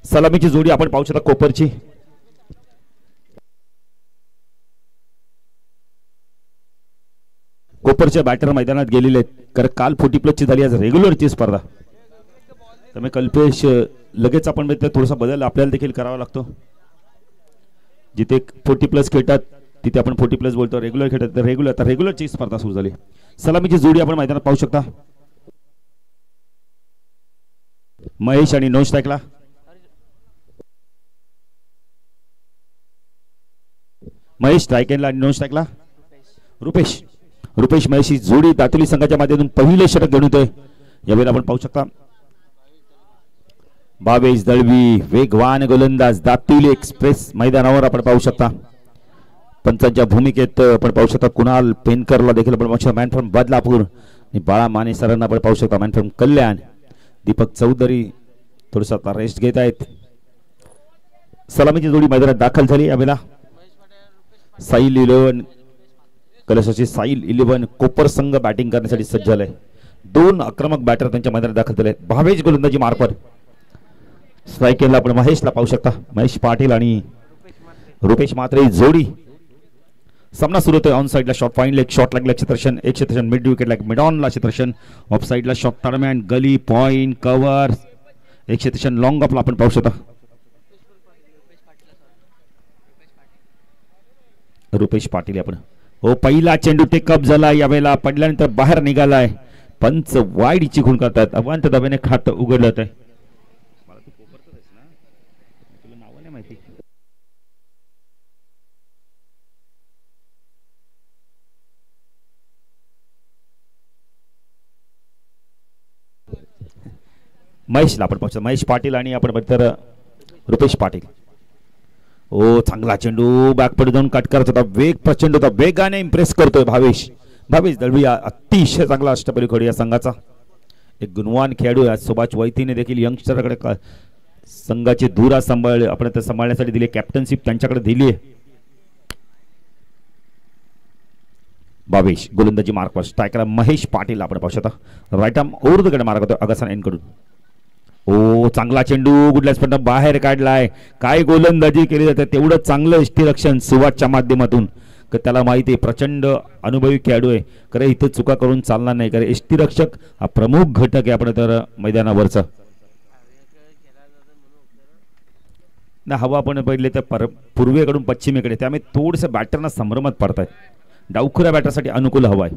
सलामीची जोडी आपण पाहू शकता कोपरची. कोपरच्या बॅटर मैदानात गेलेले आहेत, कारण काल 40+ ची झाली, आज रेग्युलरची स्पर्धा. त्यामुळे कल्पेश लगेच आपण थोडासा बदल आपल्याला देखील करावा लागतो. जिथे 40+ खेळतात तिथे आपण 40+ बोलतो, रेग्युलर खेळतात तर रेग्युलर. आता रेग्युलरची स्पर्धा सुरू झाली. सलामीची जोडी आपण मैदानात पाहू शकता. महेश आणि नॉन स्ट्राइकला महेश, स्ट्राइकला आणि नॉन स्ट्राइकला रुपेश. रुपेश महेश ही जोडी दातुली संघाच्या माध्यमातून पहिले षटक घेऊन येतोय. यावेळेला आपण पाहू शकता भावेश दळवी वेगवान गोलंदाज दातुली एक्सप्रेस मैदानावर आपण पाहू शकता. पंचांच्या भूमिकेत आपण पाहू शकता कुणाल पेनकरला देखील आपण पाहू शकता. मॅन फ्रॉम बदलापूर आणि बाळा माने सरांना आपण पाहू शकता. मॅन फ्रॉम कल्याण दीपक चौधरी थोडंसं आता रेस्ट घेत आहेत. सलामीची जोडी मैदानात दाखल झाली. यावेळेला साईल 11 कलशाची साईल 11 कोपर संघ बॅटिंग करण्यासाठी सज्ज झालाय. 2 आक्रमक बॅटर त्यांच्या मैदानात दाखल झाले. भावेश गोलंदाजी मार्फत स्ट्राइकला आपण महेशला पाहू शकता. महेश पाटील आणि रुपेश मात्रे जोडी. सामना सुरू होतोय. ऑन साइडला शॉट पॉइंट लेग, शॉट लागला क्षेत्ररक्षण, एक क्षेत्ररक्षण मिड विकेटला, मिड ऑनला क्षेत्ररक्षण, ऑफ साइडला शॉट टर्नमॅन गली पॉइंट कव्हर, एक क्षेत्ररक्षण लॉंग ऑफला आपण पाहू शकता. रुपेश पाटील आपण हो पहिला चेंडू टेकअप झाला. यावेळेला पडल्यानंतर बाहेर निघालाय. पंच वाईड चिखून करतात. अवांत दबाने खात उघडलं आहे. महेशला आपण पाहतो. महेश पाटील आणि आपण तर रुपेश पाटील. ओ चांगला चेंडू बॅक पडून जाऊन कट करत होता. वेग प्रचंड होता. वेगाने इम्प्रेस करतोय भावेश. भावेश दळवी अतिशय चांगला अष्टपैलू खेळाडू या संघाचा. एक गुणवान खेळाडू आहे. सुभाष वैतीने देखील यंगस्टरकडे संघाची धुरा आपण सांभाळण्यासाठी दिली. कॅप्टनशिप त्यांच्याकडे दिली आहे. भावेश गोलंदाजी मार्कवर स्ट्रायकला महेश पाटील आपण पाहू शकता. राईट आर्म ओव्हर द कडे मार्क होतो अगसन एन कडून. ओ चांगला चेंडू गुडल्या स्पर्धा बाहेर काढलाय. काय गोलंदाजी केली जाते. तेवढं चांगलं यष्टीरक्षण सुभाषच्या माध्यमातून. त्याला माहिती आहे प्रचंड अनुभवी खेळाडू आहे. खरं इथं चुका करून चालणार नाही. कारण यष्टीरक्षक हा प्रमुख घटक आहे आपण तर मैदानावरचा. ना हवा आपण पडले तर पूर्वेकडून पश्चिमेकडे, त्यामुळे थोडस बॅटरना संभ्रमात पडताय. डावखुऱ्या बॅटरसाठी अनुकूल हवा आहे.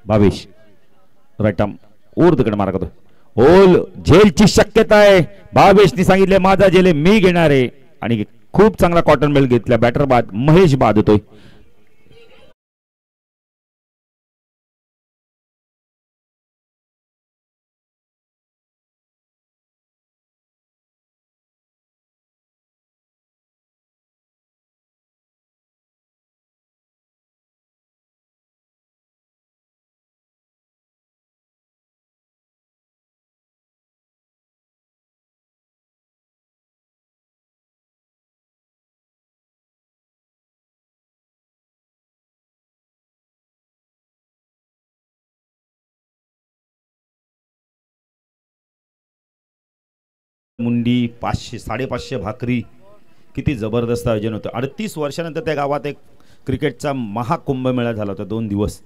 Bhavesh right arm over the कडे मार्क होतो. ओल झेलची शक्यता आहे. भावेशने सांगितले माझा झेल मी घेणार आहे आणि खूप चांगला कॉटन बेल्ट घेतला. बॅटर बाद महेश बाद होतोय. मुंडी 500 550 भाकरी. किती जबरदस्त आयोजन होतं. 38 वर्षानंतर त्या गावात एक क्रिकेटचा महाकुंभमेळा झाला होता 2 दिवस.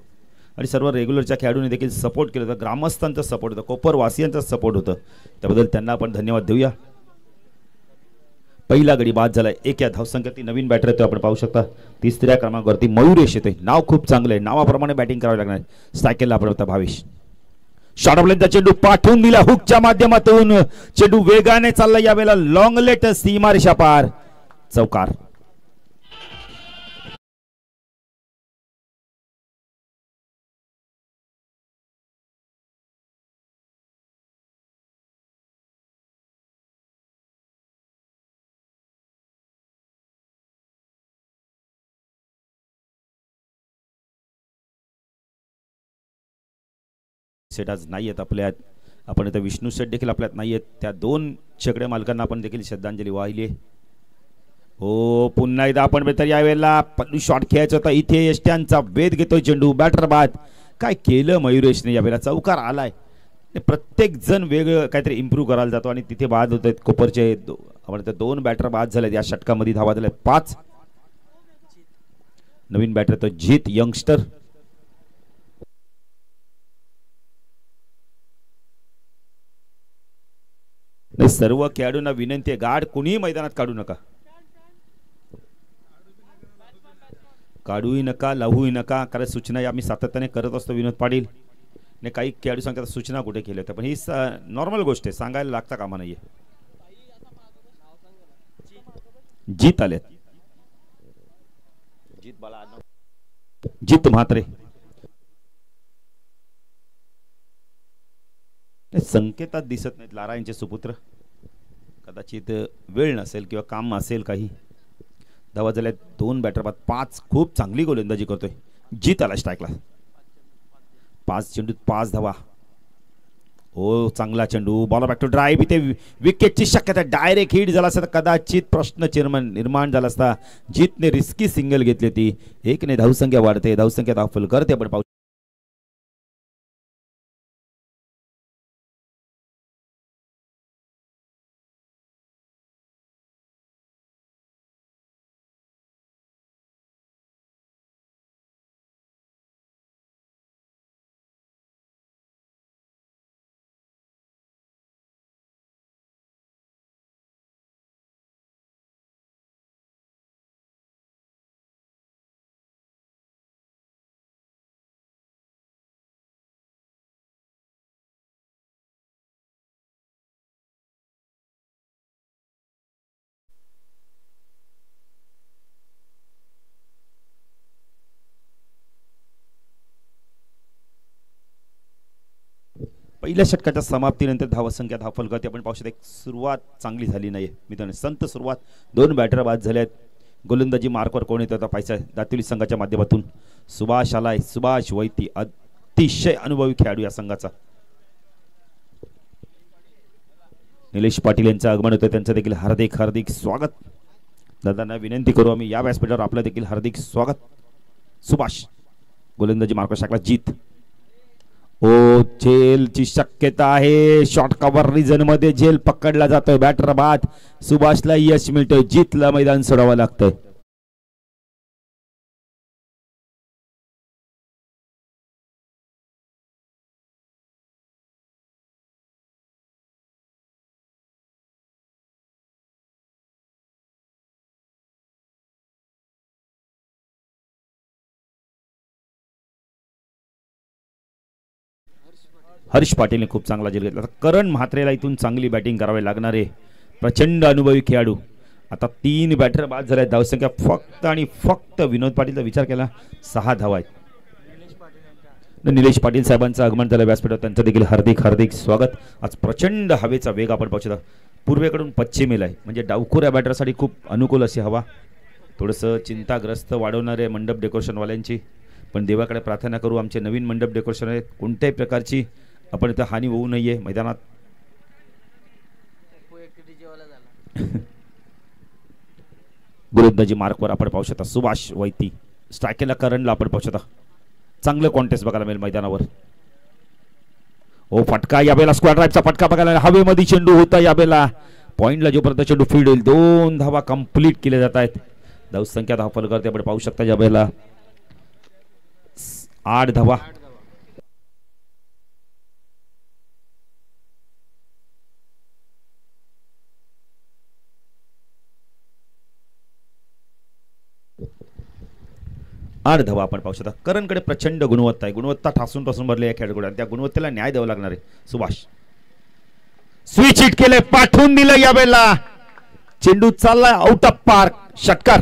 आणि सर्व रेग्युलरच्या खेळाडूंनी देखील सपोर्ट केलं होतं. ग्रामस्थांचा सपोर्ट होता, कोपरवासियांचा सपोर्ट होतं. त्याबद्दल त्यांना आपण धन्यवाद देऊया. पहिला गडी बाद झालाय. एक या धावसंख्येत नवीन बॅटर येतो आपण पाहू शकता. 3ऱ्या क्रमांकावरती मयुरेश येते. नाव खूप चांगलं आहे. नावाप्रमाणे बॅटिंग करावी लागणार. स्ट्रायकला आपण होता भावेश. शॉर्ट ऑफ लेंथचा चेंडू पाठवून दिला हुकच्या माध्यमातून. चेंडू वेगाने चालला. यावेळेला लॉंग लेट सीमारेषा पार चौकार. सेट आज नाही आहेत आपल्यात. आपण इथं विष्णू सेट देखील आपल्यात नाही आहेत. त्या 2 शेकडे मालकांना आपण देखील श्रद्धांजली वाहिली. हो पुन्हा एकदा आपण तर यावेळेला शॉट खेळायचा होता. इथे यष्ट्यांचा वेध घेतोय चेंडू. बॅटर बाद. काय केलं मयुरेशने. यावेळेला चौकार आलाय. प्रत्येक जण वेगळं काहीतरी इम्प्रूव्ह करायला जातो आणि तिथे बाद होत आहेत. कोपरचे आपण दोन बॅटर बाद झालेत या षटकामध्ये. धावा झाल्या 5. नवीन बॅटर तो जीत यंगस्टर. सर्व खेळाडूंना विनंती आहे, गाड कोणीही मैदानात काढू नका. काढूही नका, लावूही नका, कारण सूचना आम्ही सातत्याने करत असतो विनोद पाटील. ने काही खेळाडू सांगतात सूचना कुठे केल्या होत्या, पण ही नॉर्मल गोष्ट आहे, सांगायला लागता कामा नाहीये. जीत आले. जीत म्हात्रे. संकेतात दिसत नाहीत लारा यांचे सुपुत्र. कदाचित वेळ नसेल किंवा काम असेल काही. धावा झाल्यात 2 बॅटर बाद 5. खूप चांगली गोलंदाजी करतोय जीत. आला स्ट्राईकला. 5 चेंडूत 5 धावा. हो चांगला चेंडू. Ball back to drive. इथे विकेटची शक्यता. डायरेक्ट हिट झाला असता कदाचित प्रश्न निर्माण झाला असता. जीतने रिस्की सिंगल घेतली ती. 1 ने धावसंख्या वाढते. धावसंख्या दाखल करते आपण पाहू. पहिल्या षटकाच्या समाप्तीनंतर धावसंख्या धावफल करते आपण पाहू शकतो. एक सुरुवात चांगली झाली नाही मित्रांनो. संत सुरुवात. 2 बॅटर बाद झाल्यात. गोलंदाजी मार्कवर कोण येतं पाहायचं. दातिवली संघाच्या माध्यमातून सुभाष आलाय. सुभाष वैती अतिशय अनुभवी खेळाडू या संघाचा. निलेश पाटील यांचं आगमन होतं, त्यांचं देखील हार्दिक हार्दिक स्वागत. दादांना विनंती करू आम्ही या व्यासपीठावर आपलं देखील हार्दिक स्वागत. सुभाष गोलंदाजी मार्कवर शाखला. जीत. ओ झेलची शक्यता आहे. शॉर्ट कव्हर रिजन मध्ये झेल पकडला जातोय. बॅटर बाद. सुभाषला यश मिळतोय. जीतला मैदान सोडावं लागतंय. हर्ष पाटीलने खूप चांगला झेल घेतला. करण म्हात्रेला इथून चांगली बॅटिंग करावी लागणार आहे. प्रचंड अनुभवी खेळाडू. आता 3 बॅटर बाद झाले. धावसंख्या फक्त आणि फक्त विनोद पाटीलचा विचार केला 6 धावा आहेत. निलेश पाटील साहेबांचं आगमन झालं व्यासपीठावर, त्यांचं देखील हार्दिक हार्दिक स्वागत. आज प्रचंड हवेचा वेग आपण पाहू. पूर्वेकडून पश्चिमेला आहे म्हणजे डावखुऱ्या बॅटरसाठी खूप अनुकूल अशी हवा. थोडंसं चिंताग्रस्त वाढवणारे मंडप डेकोरेशनवाल्यांची, पण देवाकडे प्रार्थना करू आमचे नवीन मंडप डेकोरेशन आहे कोणत्याही प्रकारची आपण इथं हानी होऊ नये मैदानात. गोलंदाजी मार्कवर आपण पाहू शकता सुभाष वैती. स्ट्रायकेला करणला आपण पाहू शकता. चांगलं कॉन्टेस्ट बघायला मिळेल मैदानावर. ओ फटका यावेळेला स्क्वेअर ड्राईव्हचा फटका बघायला. हवेमध्ये चेंडू होता यावेळेला. पॉइंटला जोपर्यंत चेंडू फील्ड होईल 2 धावा कंप्लीट केल्या जात आहेत. धावसंख्या धावफल करते आपण पाहू शकता यावेळेला 8 धावा. धावा आपण पाहू शकता. करणकडे प्रचंड गुणवत्ता आहे. गुणवत्ता ठासून पासून भरले या खेळाडूकडे. त्या गुणवत्तेला न्याय द्यावा लागणार आहे. सुभाष स्विच हिट केले. पाठवून दिलं यावेळेला. चेंडू चाललाय आउट ऑफ पार्क. षटकार.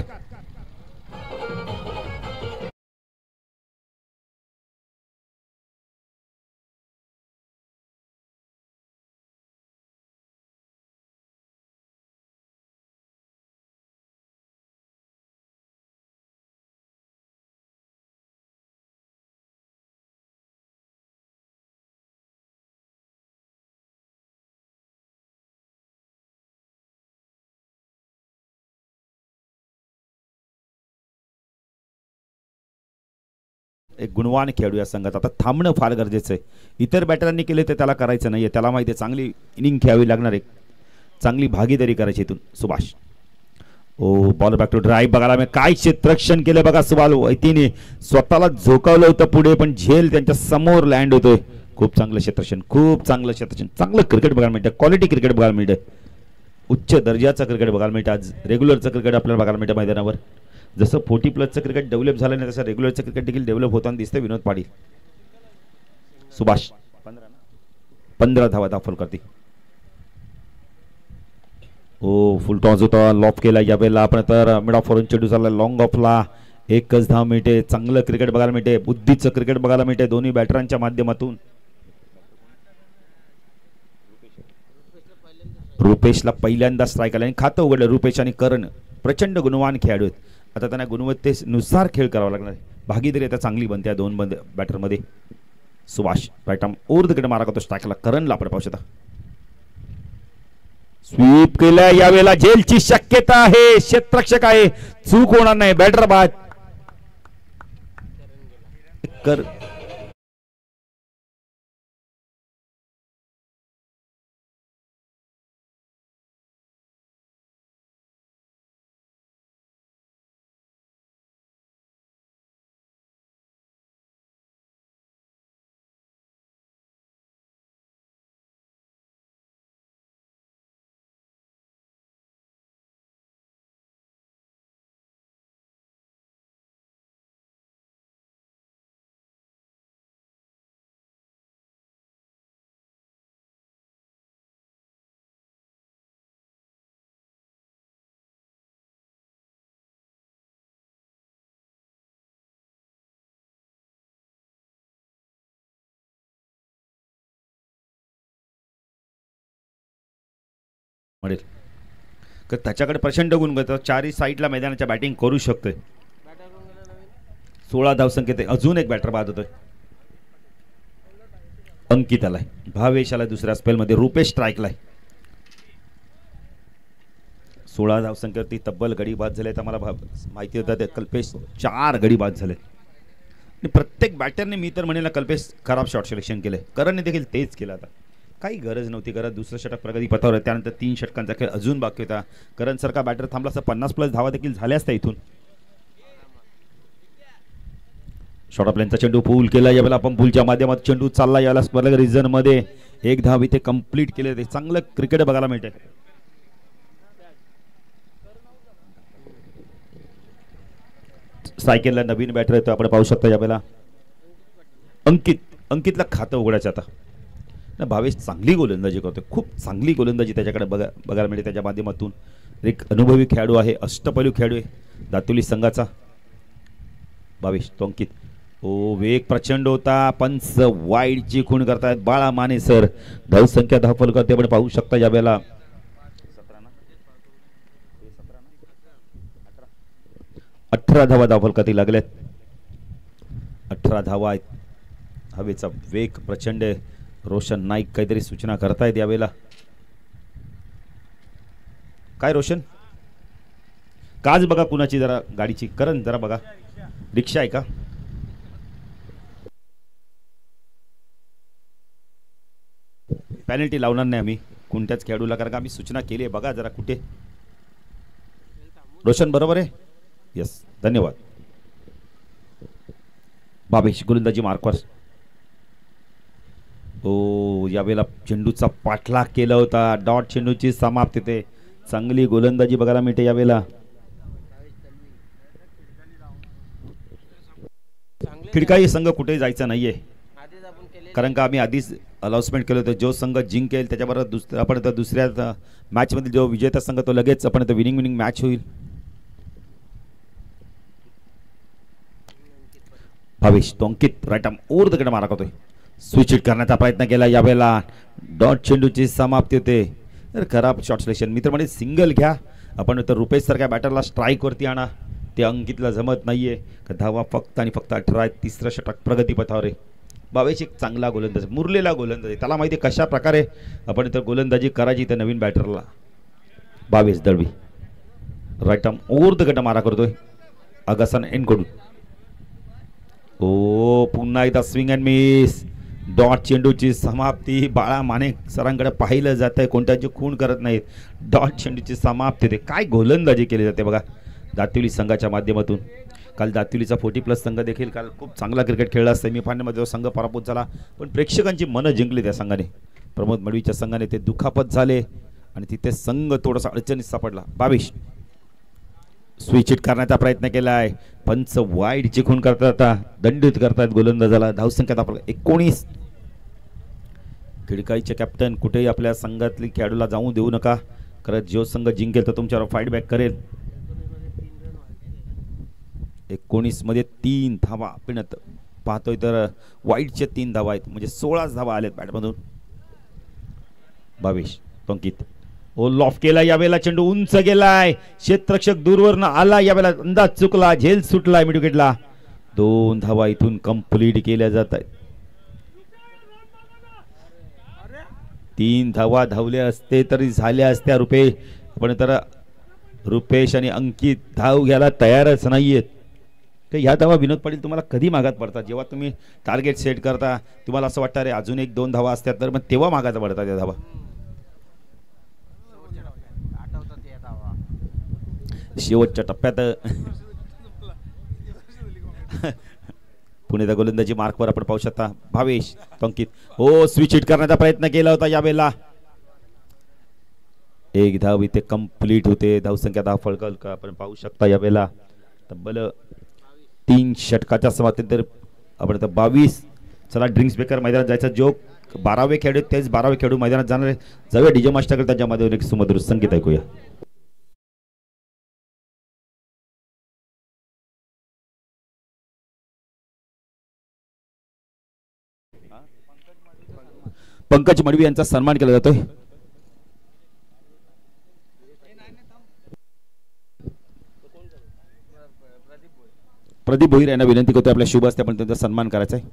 एक गुणवान खेळाडू या संघात आता थांबणं फार गरजेचं आहे. इतर बॅटरांनी केले तर त्याला करायचं नाहीये, त्याला माहिती आहे चांगली इनिंग खेळावी लागणार आहे, चांगली भागीदारी करायची इथून. सुभाष ओ बॉल बॅक टू ड्राईव्ह बघायला मी काय क्षेत्ररक्षण केलं बघा सुभाष वैतीने स्वतःला झोकावलं होतं पुढे पण झेल त्यांच्या समोर लँड होतोय. खूप चांगलं क्षेत्ररक्षण, खूप चांगलं क्षेत्ररक्षण, चांगलं क्रिकेट बघायला मिळतं, क्वालिटी क्रिकेट बघायला मिळतं, उच्च दर्जाचं क्रिकेट बघायला मिळतं. आज रेग्युलरचं क्रिकेट आपल्याला बघायला मिळतं मैदानावर. जसं 40+ क्रिकेट डेव्हलप झालं नाही तसं रेग्युलरचं क्रिकेट देखील डेव्हलप होताना दिसतं. विनोद पाटील सुभाष 15 धावा दाखल करते. ओ फुल टॉस होता, लॉफ केला यावेळेला आपण तर मिड ऑफ वरून चेंडू चालला लॉंग ऑफला. एकच धाव मिळते, चांगलं क्रिकेट बघायला मिळते, बुद्धीचं क्रिकेट बघायला मिळते दोन्ही बॅटरांच्या माध्यमातून. रुपेशला पहिल्यांदा स्ट्राईक आला आणि खातं उघडलं. रुपेश आणि करण प्रचंड गुणवान खेळाडू आहेत. आता त्यांना गुणवत्तेनुसार खेळ करावा लागणार आहे. भागीदारी आता चांगली बनते या दोन बॅटरमध्ये. Subhash right arm over the wicket मारा करतो स्ट्राईकला. करणला आपण पाहू शकता स्वीप केल्या यावेळेला झेलची शक्यता आहे, क्षेत्ररक्षक आहे, चूक होणार नाही. बॅटर बाद कर मिळेल तर त्याच्याकडे प्रचंड गुण घेतो. चारही साईडला मैदानाच्या बॅटिंग करू शकतोय. 16 धावसंख्येत अजून एक बॅटर बाद होतोय. अंकित आलाय, भावेश आलाय दुसऱ्या स्पेलमध्ये, रुपेश स्ट्राईकला आहे. 16 धावसंख्येवरती तब्बल गडी बाद झाले. तर मला माहिती होतं ते कल्पेश 4 गडी बाद झाले. प्रत्येक बॅटरने मी तर म्हणेल कल्पेश खराब शॉट सिलेक्शन केलंय. करणने देखील तेच केलं. आता काही गरज नव्हती करत. दुसरं षटक प्रगती पथावर, त्यानंतर 3 षटकांचा खेळ अजून बाकी होता. करण सारखा बॅटर थांबला असता 50+ धावा देखील झाल्या असत्या इथून. शॉर्ट ऑफ लेनचा चेंडू पूल केला यावेळेला आपण पूलच्या माध्यमात चेंडू चालला यावेळेला स्पर्धक रिझन मध्ये एक धाव इथे कंप्लीट केले. ते चांगलं क्रिकेट बघायला मिळते. सायकलला नवीन बॅटर येतो आपण पाहू शकता यावेळेला अंकितला खातं उघडायचं आता. भावेश चांगली गोलंदाजी करतोय, खूप चांगली गोलंदाजी त्याच्याकडे बघायला मिळते. त्याच्या माध्यमातून एक अनुभवी खेळाडू आहे, अष्टपैलू खेळाडू आहे दातुली संघाचा भावेश. तो अंकित ओ वेग प्रचंड होता, पंच वाईडची खूण करतायत बाळा माने सर. धावसंख्या धावफल करते आपण पाहू शकता यावेळेला 18 धावा धावफल करते लागल्यात. 18 धावा आहेत. हवेचा वेग प्रचंड आहे. रोशन नाईक काहीतरी सूचना करतायत यावेळेला. काय रोशन काच बघा कुणाची जरा गाडीची. करण जरा बघा रिक्षा आहे का. पेनल्टी लावणार नाही आम्ही कोणत्याच खेळाडूला, कारण का आम्ही सूचना केली आहे. बघा जरा कुठे. रोशन बरोबर आहे. यस धन्यवाद. भावेश गोलंदाजी मार्कवर. ओ यावेळेला चेंडूचा पाठलाग केला होता. डॉट चेंडूची समाप्ती ते चांगली गोलंदाजी बघायला मिळते यावेळेला. खिडकाई संघ कुठे जायचा नाहीये, कारण का आम्ही आधीच अनाउन्समेंट केलं होतं. जो संघ जिंकेल त्याच्याबरोबर आपण दुसऱ्या मॅच मध्ये जो विजेता संघ तो लगेच आपण विनिंग मॅच होईल. भावेश तो Ankit right arm over the wicket मारा करतोय. स्विच हिट करण्याचा प्रयत्न केला यावेळेला. डॉट चेंडूची समाप्ती होते. तर खराब शॉट सिलेक्शन. मित्र म्हणजे सिंगल घ्या आपण तर रुपेश सारख्या बॅटरला स्ट्राईक वरती आणा. ते अंकितला जमत नाहीये. धावा फक्त आणि फक्त 18. तिसरं षटक प्रगती पथावर आहे. भावेश एक चांगला गोलंदाज, मुरलेला गोलंदाज, त्याला माहिती कशा प्रकारे आपण तर गोलंदाजी करायची. त्या नवीन बॅटरला Bhavesh Dalvi right arm over the wicket मारा करतोय. अगासन एन कडून ओ पुन्हा एकदा स्विंग अँड मिस. डॉट चेंडूची समाप्ती. बाळा माने सरांकडे पाहिलं जात आहे, कोणत्याची खूण करत नाहीत. डॉट चेंडूची समाप्ती ते काय गोलंदाजी केली जाते बघा दातिवली संघाच्या माध्यमातून. काल दातिवलीचा 40+ संघ देखील काल खूप चांगला क्रिकेट खेळला. सेमीफायनलमध्ये संघ पराभूत झाला, पण प्रेक्षकांची मनं जिंकली त्या संघाने. प्रमोद मडवीच्या संघाने ते दुखापत झाले आणि तिथे संघ थोडासा अडचणीत सापडला. 22 स्विच हिट करण्याचा प्रयत्न केला आहे. पंच वाईडची खूण करतात, दंडित करतात गोलंदाजाला. धावसंख्यात आपल्याला 19. खिडकाईचे कॅप्टन कुठेही आपल्या संघातली खेळाडूला जाऊ देऊ नका, खरंच जो संघ जिंकेल तर तुमच्यावर फाईट बॅक करेल. 19 मध्ये 3 धावा पिणत पाहतोय तर वाईडचे 3 धावा आहेत, म्हणजे 16 धावा आल्यात बॅटमधून. 22 पंकित ओ लॉफ केला. यावेळेला चेंडू उंच गेलाय, क्षेत्ररक्षक दूरवरनं आला, यावेळेला अंदाज चुकला, झेल सुटलाय मिड विकेटला. 2 धावा इथून कंप्लीट केल्या जात आहेत. 3 धावा धावले असते तरी झाल्या असत्या रुपेश, पण तर रुपेश आणि अंकित धाव घ्यायला तयारच नाहीयेत. तर ह्या धावा विनोद पाटील तुम्हाला कधी मागात पडतात? जेव्हा तुम्ही टार्गेट सेट करता, तुम्हाला असं वाटतं अरे अजून 1-2 धावा असतात तर मग तेव्हा मागात पडतात या धावा. शेवटच्या टप्प्यात पुणे गोलंदाजी मार्कवर आपण पाहू शकता. भावेश पंकित हो स्विच हिट करण्याचा प्रयत्न केला होता, यावेळेला 1 धाव इथे कंप्लीट होते. धावसंख्या 10 फळकल का आपण पाहू शकता. यावेळेला तब्बल 3 षटकाच्या समाप्तीनंतर आपण 22. चला ड्रिंक्स बेकर मैदानात जायचा जोक 12वे खेळाडू तेच 12वे खेळाडू मैदानात जाणार आहे. जाऊया डीजे मास्टरकडे, त्याच्यामध्ये एक सुमधुर संगीत ऐकूया. पंकज मडवी यांचा सन्मान केला जातोय. प्रदीप भोईर यांना विनंती करतोय आपल्या शुभ असते आपण त्यांचा सन्मान करायचा आहे.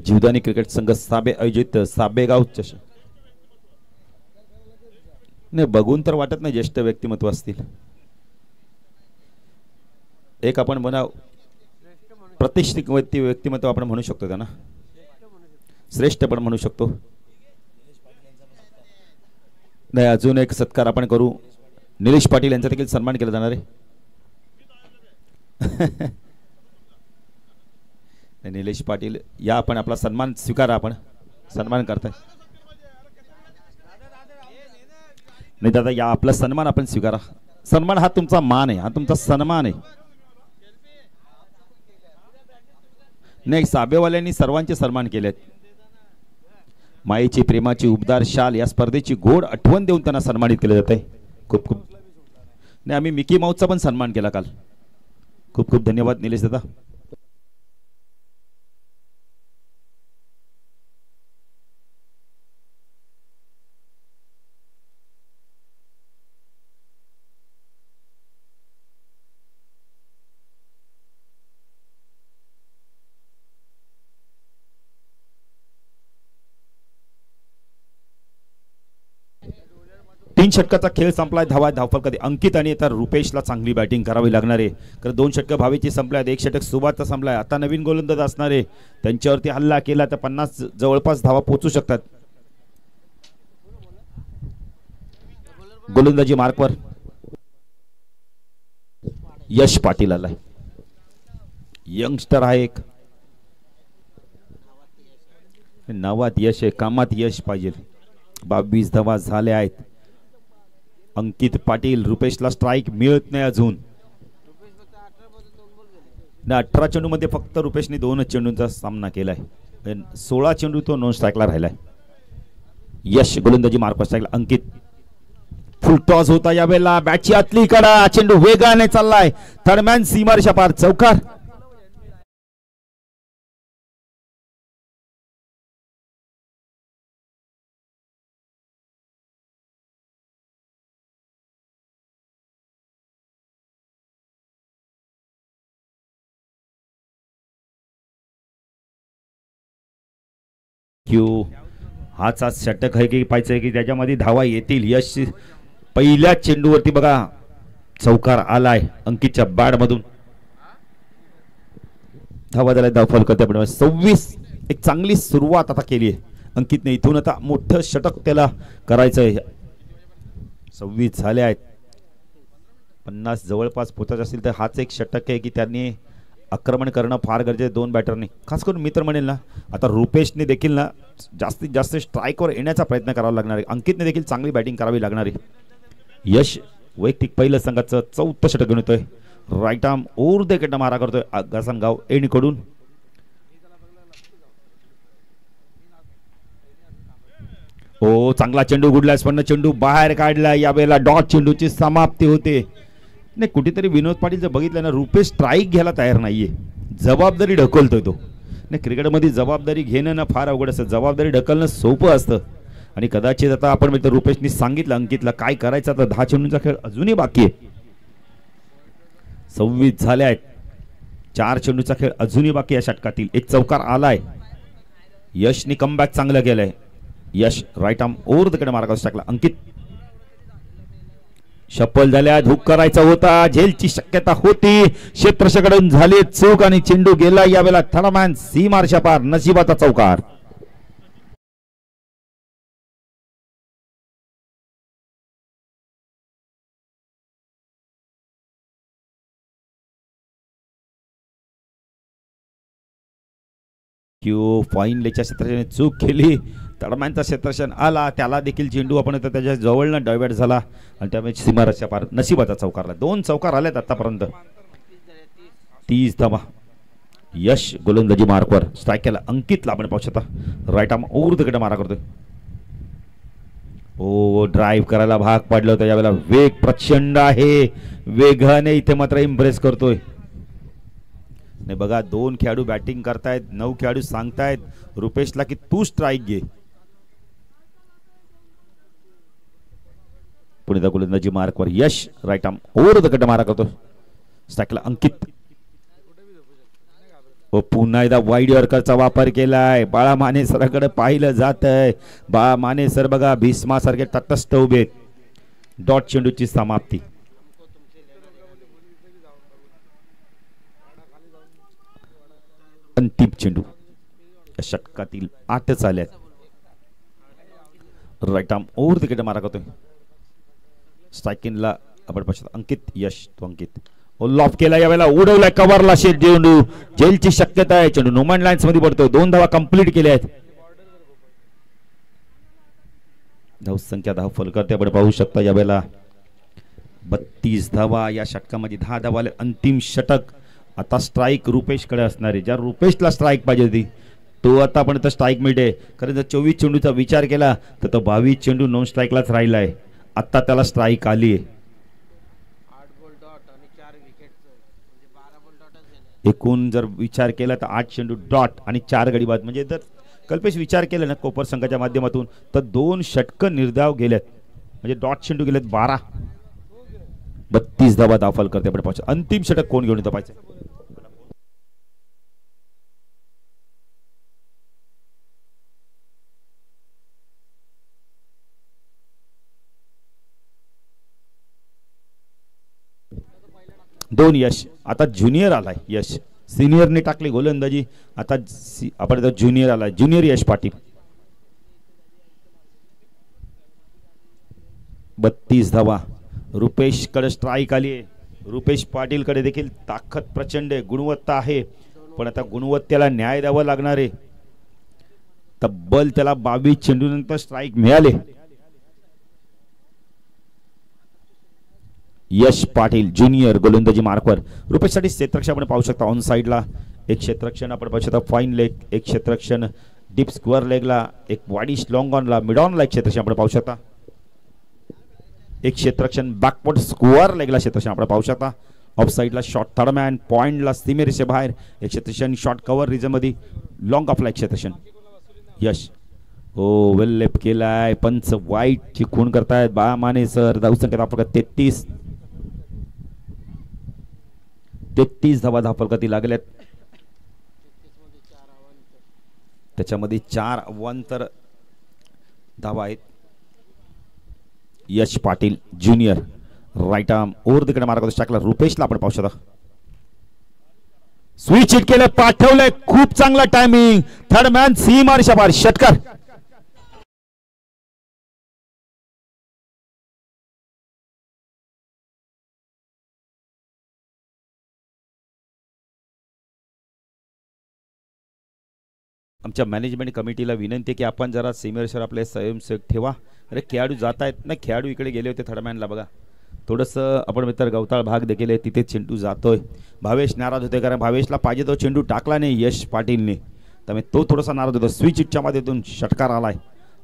जीवदानी क्रिकेट संघ साबे आयोजित साबेगाव चषक. नाही बघून तर वाटत नाही ज्येष्ठ व्यक्तिमत्व असतील. एक आपण म्हणाव प्रतिष्ठित व्यक्तिमत्व आपण म्हणू शकतो त्यांना, श्रेष्ठ पण म्हणू शकतो. नाही अजून एक सत्कार आपण करू. निलेश पाटील यांचा देखील सन्मान केला जाणार आहे. निलेश पाटील या आपण आपला सन्मान स्वीकारा. आपण सन्मान करताय नाही दादा, या आपला सन्मान आपण स्वीकारा. सन्मान हा तुमचा मान आहे, हा तुमचा सन्मान आहे. नाही साबेवाल्यांनी सर्वांचे सन्मान केलेत. मायेची प्रेमाची उबदार शाल या स्पर्धेची गोड आठवण देऊन त्यांना सन्मानित केले जाते. खूप खूप नाही आम्ही मिकी माऊसचा पण सन्मान केला काल. खूप खूप धन्यवाद निलेश दादा. तीन षटकाचा खेळ संपलाय. धावा धावफल कधी अंकित आणि आता रुपेशला चांगली बॅटिंग करावी लागणार आहे, कारण 2 षटक भावेची संपल्यात, 1 षटक सुभातचा संपलाय. आता नवीन गोलंदाज असणार आहे, त्यांच्यावरती हल्ला केला तर 50 जवळपास धावा पोहोचू शकतात. गोलंदाजी मार्कवर यश पाटील आलाय. यंगस्टर आहे एक, नावात यश आहे, कामात यश पाहिजे. 22 धावा झाल्या आहेत. अंकित पाटील रुपेशला स्ट्राइक मिळत नाही अजून. 18 चेंडूमध्ये फक्त रुपेशने 2 चेंडूंचा सामना केलाय. 16 चेंडू तो नॉन स्ट्राइकला राहिलाय. यश गोलंदाजी मार्कवर स्ट्राइकला. अंकित फुल टॉस होता यावेळेला. बॅटची आतली कडा, चेंडू वेगाने चाललाय दरम्यान सीमारेषा पार, चौकार. हाच षटक आहे की पाहिजे की त्याच्यामध्ये धावा येतील. यश पहिल्या चेंडूवरती बघा चौकार आलाय अंकितच्या बॅट मधून. धावा झालाय, धावफल करते आपण 26. एक चांगली सुरुवात आता केली आहे अंकितने. इथून आता मोठं षटक त्याला करायचंय. 26 झाले आहेत. 50 जवळपास पोहोचायचे असेल तर हाच एक षटक आहे की त्यांनी आक्रमण करणं फार गरजेचं दोन बॅटरनी. खास करून मित्र म्हणेल ना, आता रुपेशने देखील ना जास्तीत जास्त स्ट्राईकवर येण्याचा प्रयत्न करावा लागणार आहे. अंकितने देखील चांगली बॅटिंग करावी लागणार आहे. यश वैयक्तिक पहिलं संघाचं 4थं षटक घेऊन येतोय. राईट आर्म ऊर्ध्वकडनं मारा करतोय आगासनगाव एणीकडून. हो, चांगला चेंडू गुडलास पण चेंडू बाहेर काढला. यावेळेला डॉट चेंडूची समाप्ती होते. नाही, कुठेतरी विनोद पाटील जर बघितलं ना, रुपेश स्ट्राईक घ्यायला तयार नाहीये, जबाबदारी ढकलतोय तो. नाही, क्रिकेटमध्ये जबाबदारी घेणं ना फार अवघड असतं. जबाबदारी ढकलणं सोपं असतं. आणि कदाचित आता आपण म्हणतो रुपेशनी सांगितलं अंकितला काय करायचं. आता 10 चेंडूंचा खेळ अजूनही बाकी आहे. 26 झाले आहेत. 4 चेंडूचा खेळ अजूनही बाकी या षटकातील. एक चौकार आलाय. यशनी कमबॅक चांगलं केलंय. यश राईट आर्म ओव्हर द कडे मार्गावर टाकला. अंकित शपल झाल्या, धूक करायचा होता, झेलची शक्यता होती, क्षेत्ररक्षकाकडून झाली चूक आणि चेंडू गेला. यावेळेला थर्डमॅन सीमारच्या पार, नशिबाचा चौकार. फाईन लेच्या क्षेत्ररक्षणाने चूक केली. तडमॅनचा क्षेत्ररक्षण आला, त्याला देखील चेंडू आपण त्याच्या जवळनं डायव्हर्ट झाला आणि त्यामुळे सीमारच्या पार, नशिबाचा चौकारला. 2 चौकार आलेत आतापर्यंत. 30 धावा. यश गोलंदाजी मार्कवर स्ट्राईक केला. अंकितला आपण पाहू शकता राईट आर्म ऊर्ध्वकडे मारा करतोय. ओ, ड्राईव्ह करायला भाग पडलं होतं. यावेळेला वेग प्रचंड आहे, वेगाने इथे मात्र इम्प्रेस करतोय. नाही बघा, 2 खेळाडू बॅटिंग करतायत, 9 खेळाडू सांगतायत रुपेशला की तू स्ट्राईक घे. पुढे गोलंदाजी मार्कवर Yash right arm over the cut मारा करतो. स्ट्राईकला अंकित. पुन्हा एकदा वाईड यॉर्करचा वापर केलाय. बाळा माने सराकडे पाहिलं जात आहे. बाळा माने सर बघा भीष्मासारखे तटस्थ उभे. डॉट चेंडूची समाप्ती. अंतिम चेंडू षटकातील 8 आल्यात. राईट आर्म ओव्हर द कडे मारा करतोय. स्ट्रायकिंगला आपण पाहतो अंकित. यश तो अंकित लॉफ केला. यावेळेला उडवलाय कव्हरला शेट चेंडू. जेलची शक्यता आहे. चेंडू नोमॅन लाईन्स मध्ये पडतोय. 2 धावा कंप्लीट केल्या आहेत. धावसंख्या धावफल करते आपण पाहू शकता. यावेळेला 32 धावा या षटकामध्ये. 10 धावा. अंतिम षटक. आता स्ट्राईक रुपेशकडे असणार आहे. ज्या रुपेशला स्ट्राईक पाहिजे होती तो आता आपण तर स्ट्राईक मिळते. कारण जर 24 चेंडूचा विचार केला तर तो 22 चेंडू नॉन स्ट्राईकलाच राहिला आहे. आता त्याला स्ट्राईक आली आहे. एकूण जर विचार केला तर 8 चेंडू डॉट आणि 4 गडी बाद. म्हणजे जर कल्पेश विचार केला ना कोपर संघाच्या माध्यमातून तर 2 षटकं निर्धाव गेल्यात. म्हणजे डॉट चेंडू गेलेत 12. 32 धावा दाखल करते आपण पाहू. अंतिम षटक कोण घेऊन येतो पाहिजे. दोन यश. आता ज्युनियर आलाय यश. सिनियरने टाकली गोलंदाजी. आता आपण ज्युनियर आलाय. ज्युनियर यश पाटील. 32 धावा. रुपेश कडे स्ट्राईक आली आहे. रुपेश पाटील कडे देखील ताकद प्रचंड आहे, गुणवत्ता आहे. पण आता गुणवत्तेला न्याय द्यावा लागणार आहे. तब्बल त्याला 22 चेंडूनंतर स्ट्राईक मिळाले. यश पाटील ज्युनियर गोलंदाजी मार्कवर. रुपेशसाठी क्षेत्ररक्षण आपण पाहू शकता. ऑन साइडला एक क्षेत्ररक्षण आपण पाहू शकता. फाईन लेग एक क्षेत्ररक्षण. डीप स्क्वेअर लेगला एक वाडीश लॉंग ऑनला मिड ऑनला एक क्षेत्ररक्षण आपण पाहू शकता. एक क्षेत्ररक्षण बॅकवर्ड स्क्वेअर लेगला क्षेत्ररक्षण आपण पाहू शकता. ऑफ साइडला शॉर्ट थर्डमॅन पॉइंटला सीमेरेषे बाहेर एक क्षेत्ररक्षण. शॉर्ट कव्हर रिजन मध्ये लॉंग ऑफला एक क्षेत्ररक्षण. यश हो वेल लेप केलाय. पंच वाईट ची खून करतायत बा माने सर. धावसंख्या आपण 33 धावा धावफलकाती लागल्यात. त्याच्यामध्ये 4 अवांतर धावा आहेत. Yash Patil junior right arm over तिकडे मार्ग टाकला रुपेशला आपण पाहू शकता स्विच हिट केलं पाठवलंय खूप चांगला टायमिंग थर्ड मॅन सीमा षटकार षटकार आमच्या मॅनेजमेंट कमिटीला विनंती आहे की आपण जरा सीमेवर आपले स्वयंसेवक ठेवा अरे खेळाडू जात आहेत ना खेळाडू इकडे गेले होते थर्ड मॅनला बघा थोडंसं आपण मित्र गवताळ भाग देखील आहे तिथे चेंडू जातोय भावेश नाराज होते कारण भावेशला पाहिजे तो चेंडू टाकला नाही यश पाटीलने त्यामुळे तो थोडासा नाराज होता स्विच हिटच्या माध्यमातून षटकार आलाय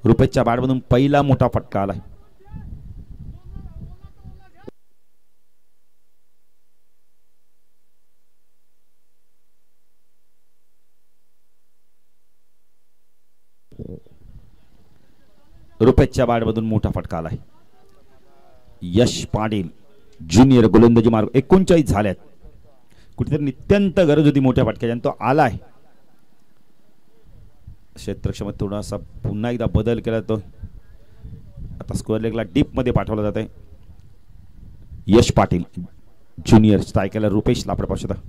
रुपेशच्या बॅटमधून पहिला मोठा फटका आलाय रुपेशच्या बॅटमधून मोठा फटका आलाय यश पाटील ज्युनियर गोलंदाजी मार्ग 39 झाल्यात कुठेतरी नित्यंत गरज होती मोठ्या फटक्याची आणि तो आलाय क्षेत्रक्षमतेत थोडासा पुन्हा एकदा बदल केला तो आता स्क्वेअर लेगला डीप मध्ये पाठवला जात आहे यश पाटील ज्युनियर स्ट्रायकरला रुपेशला आपण पाहू शकता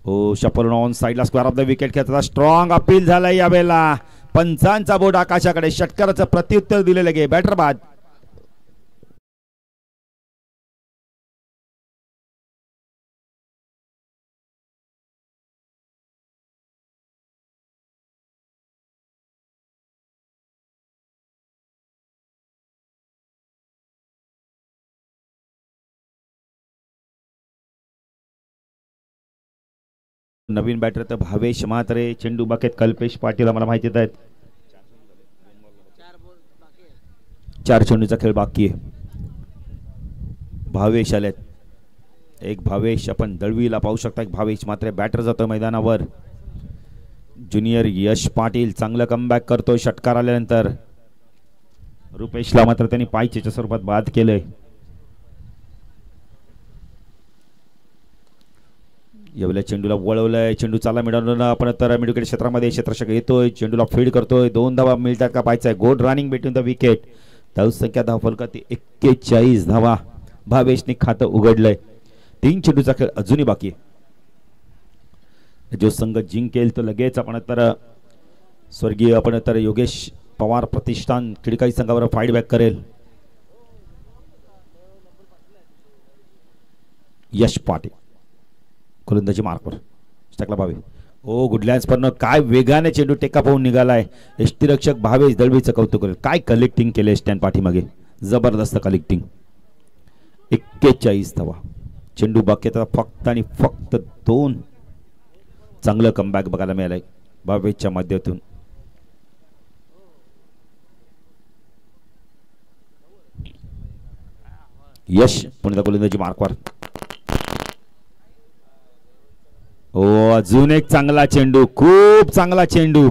ओ शपल ऑन साइडला स्क्वेअर ऑफ द विकेट खेळताना स्ट्रॉंग अपील झाला यावेळेला पंचांचा बोट आकाशाकडे षटकाराचं प्रत्युत्तर दिलेलं गे बॅटर बाद नवीन बॅटर तर भावेश म्हात्रे चेंडू बाकेत कल्पेश पाटील आम्हाला माहिती आहेत 4 चेंडूचा खेळ बाकी आहे भावेश आलेत एक भावेश आपण दळवीला पाहू शकता एक भावेश मात्र बॅटर जातो मैदानावर ज्युनियर यश पाटील चांगलं कमबॅक करतोय षटकार आल्यानंतर रुपेशला मात्र त्यांनी पायचीच्या स्वरूपात बाद केलंय यावेळेला चेंडूला वळवलंय चेंडू चाला मिळवलं आपण तर मिडविकेट क्षेत्रामध्ये क्षेत्ररक्षक येतोय चेंडूला फीड करतोय 2 धावा मिळतात का पाहायचा good running between the wicket धावसंख्या धावफलकात 41 धावा भावेशने खातं उघडलंय 3 चेंडूचा खेळ अजूनही बाकी आहे जो संघ जिंकेल तो लगेच आपण तर स्वर्गीय आपण तर योगेश पवार प्रतिष्ठान खिडकाई संघावर फाईट बॅक करेल यश पाटील गोलंदाजी मार्कवर टाकला भावे ओ गुडलँड्स पण काय वेगाने चेंडू टेका पाहून निघालाय यष्टीरक्षक भावेश दळवीचं कौतुक करेल काय कलेक्टिंग केले स्टँड पाठीमागे जबरदस्त कलेक्टिंग 41 धावा चेंडू बाकी फक्त आणि फक्त 2 चांगलं कमबॅक बघायला मिळालंय भावेशच्या माध्यमातून यश पुन्हा गोलंदाजी मार्कवर ओ अजून एक चांगला चेंडू खूप चांगला चेंडू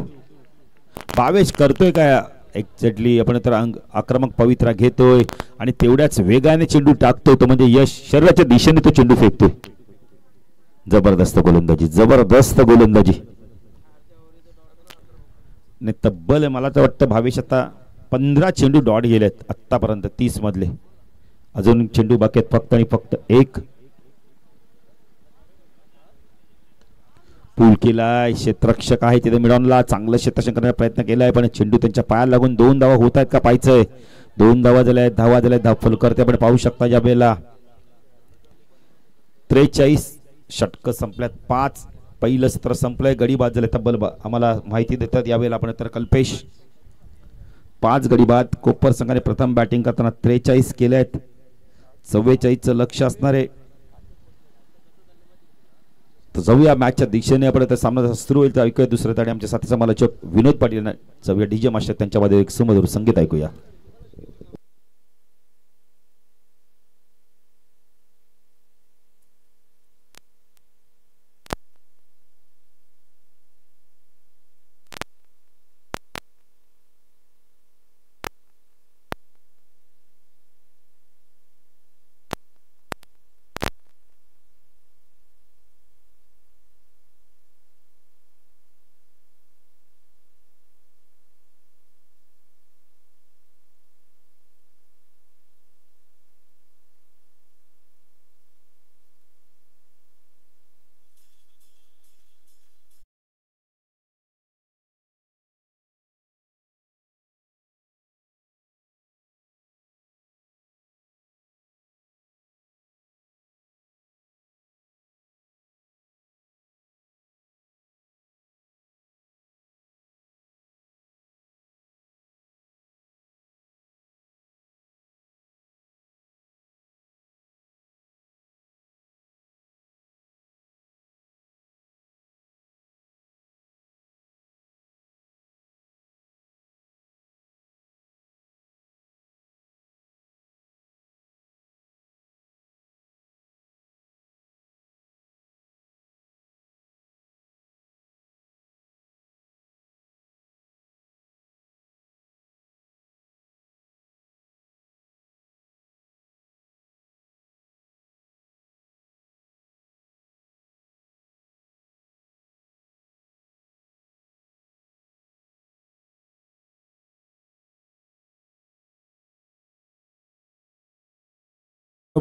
भावेश करतोय काय एक्झॅक्टली आपण तर आक्रमक पवित्रा घेतोय आणि तेवढ्याच वेगाने चेंडू टाकतोय तो म्हणजे यश शरीराच्या दिशेने तो चेंडू फेकतोय जबरदस्त गोलंदाजी ने तब्बल मला तर वाटतं भावेश आता 15 चेंडू डॉट गेलेत आतापर्यंत 30 मधले अजून चेंडू बाकी आहेत फक्त आणि फक्त एक पूल केलाय क्षेत्ररक्षक आहे तिथे मिडॉनला चांगलं क्षेत्ररक्षण करण्याचा प्रयत्न केलाय पण चेंडू त्यांच्या पायाला लागून 2 धावा होत आहेत का पाहायचंय 2 धावा झाल्या धावा फलकरते आपण पाहू शकता या वेळेला 43 षटक संपल्यात 5 पहिलं सत्र संपलंय गडी बाद झाले तब्बल आम्हाला माहिती देतात यावेळेला आपण तर कल्पेश 5 गडी बाद कोपर संघाने प्रथम बॅटिंग करताना 43 केले आहेत 44 चं लक्ष असणार आहे जाऊया मॅचच्या दिशेने आपण सामना सुरू होईल तर ऐकूया दुसऱ्या ताडी आमच्या साथीचा मालक विनोद पाटील यांना जाऊया डीजे मास्टर त्यांच्यामध्ये एक सुमधुर संगीत ऐकूया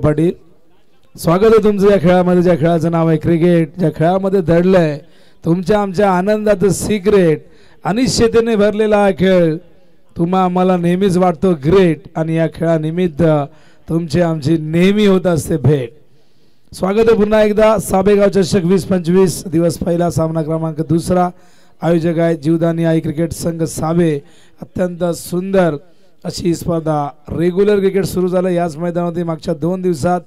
पाटील, स्वागत आहे तुमचं या खेळामध्ये, ज्या खेळाचं नाव आहे क्रिकेट, ज्या खेळामध्ये दडलंय तुमच्या आमच्या आनंदाचं सिक्रेट. अनिश्चिततेने भरलेला हा खेळ तुम्हा आम्हाला नेहमीच वाटतो ग्रेट, आणि या खेळानिमित्त तुमची आमची नेहमी होत असते भेट. स्वागत आहे पुन्हा एकदा. साबेगाव चषक 20-25 दिवस पहिला, सामना क्रमांक 2. आयोजक आहे जीवदानी आई क्रिकेट संघ साबे. अत्यंत सुंदर अशी स्पर्धा, रेग्युलर क्रिकेट सुरू झालं याच मैदानामध्ये. मागच्या 2 दिवसात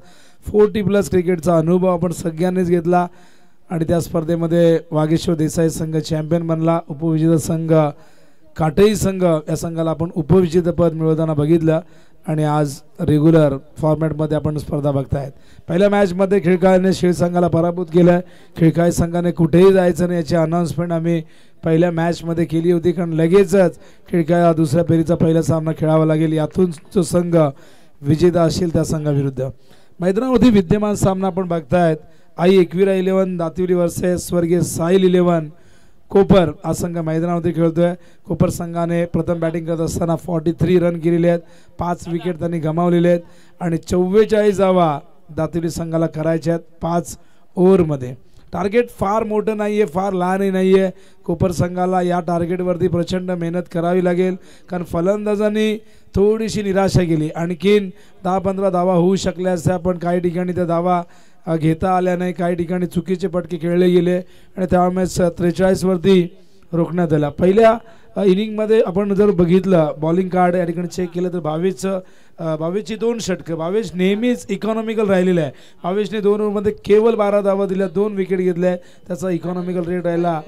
40+ क्रिकेटचा अनुभव आपण सगळ्यांनीच घेतला, आणि त्या स्पर्धेमध्ये वागेश्वर देसाई संघ चॅम्पियन बनला. उपविजेता संघ काटई संघ, या संघाला आपण उपविजेतेपद मिळवताना बघितलं, आणि आज रेग्युलर फॉर्मॅटमध्ये आपण स्पर्धा बघतायत. पहिल्या मॅचमध्ये खिळकाळीने शिळ संघाला पराभूत केलं. खिळकाळी संघाने कुठेही जायचं नाही याची अनाऊन्समेंट आम्ही पहिल्या मॅचमध्ये केली होती, कारण लगेचच खिळकाळीला दुसऱ्या फेरीचा पहिला सामना खेळावा लागेल. यातून जो संघ विजेता असेल त्या संघाविरुद्ध. मैदानावरती विद्यमान सामना आपण बघतायत. आई एकविरा 11 दातिवली वर्सेस स्वर्गीय साहिल 11 कोपर हा संघ मैदानावरती खेळतोय. कोपर संघाने प्रथम बॅटिंग करत असताना 43 रन केलेले आहेत, 5 विकेट त्यांनी गमावलेले आहेत, आणि 44 धावा दातिवली संघाला करायच्या आहेत 5 ओव्हरमध्ये. टार्गेट फार मोठं नाहीये, फार लहानही नाहीये. कोपर संघाला या टार्गेटवरती प्रचंड मेहनत करावी लागेल, कारण फलंदाजांनी थोडीशी निराशा केली. आणखीन 10-15 धावा होऊ शकल्या असत्या, पण काही ठिकाणी त्या धावा घेता आल्या नाही, काही ठिकाणी चुकीचे पटके खेळले गेले, आणि त्यामुळे 43 वरती रोखण्यात आला. पहिल्या इनिंगमध्ये आपण जर बघितलं बॉलिंग कार्ड या ठिकाणी चेक केलं तर 22ची 2 षटकं. 22 नेहमीच इकॉनॉमिकल राहिलेलं आहे. 22ने 2 ओव्हरमध्ये केवळ 12 धावा दिल्या, 2 विकेट घेतल्या. त्याचा इकॉनॉमिकल रेट राहिला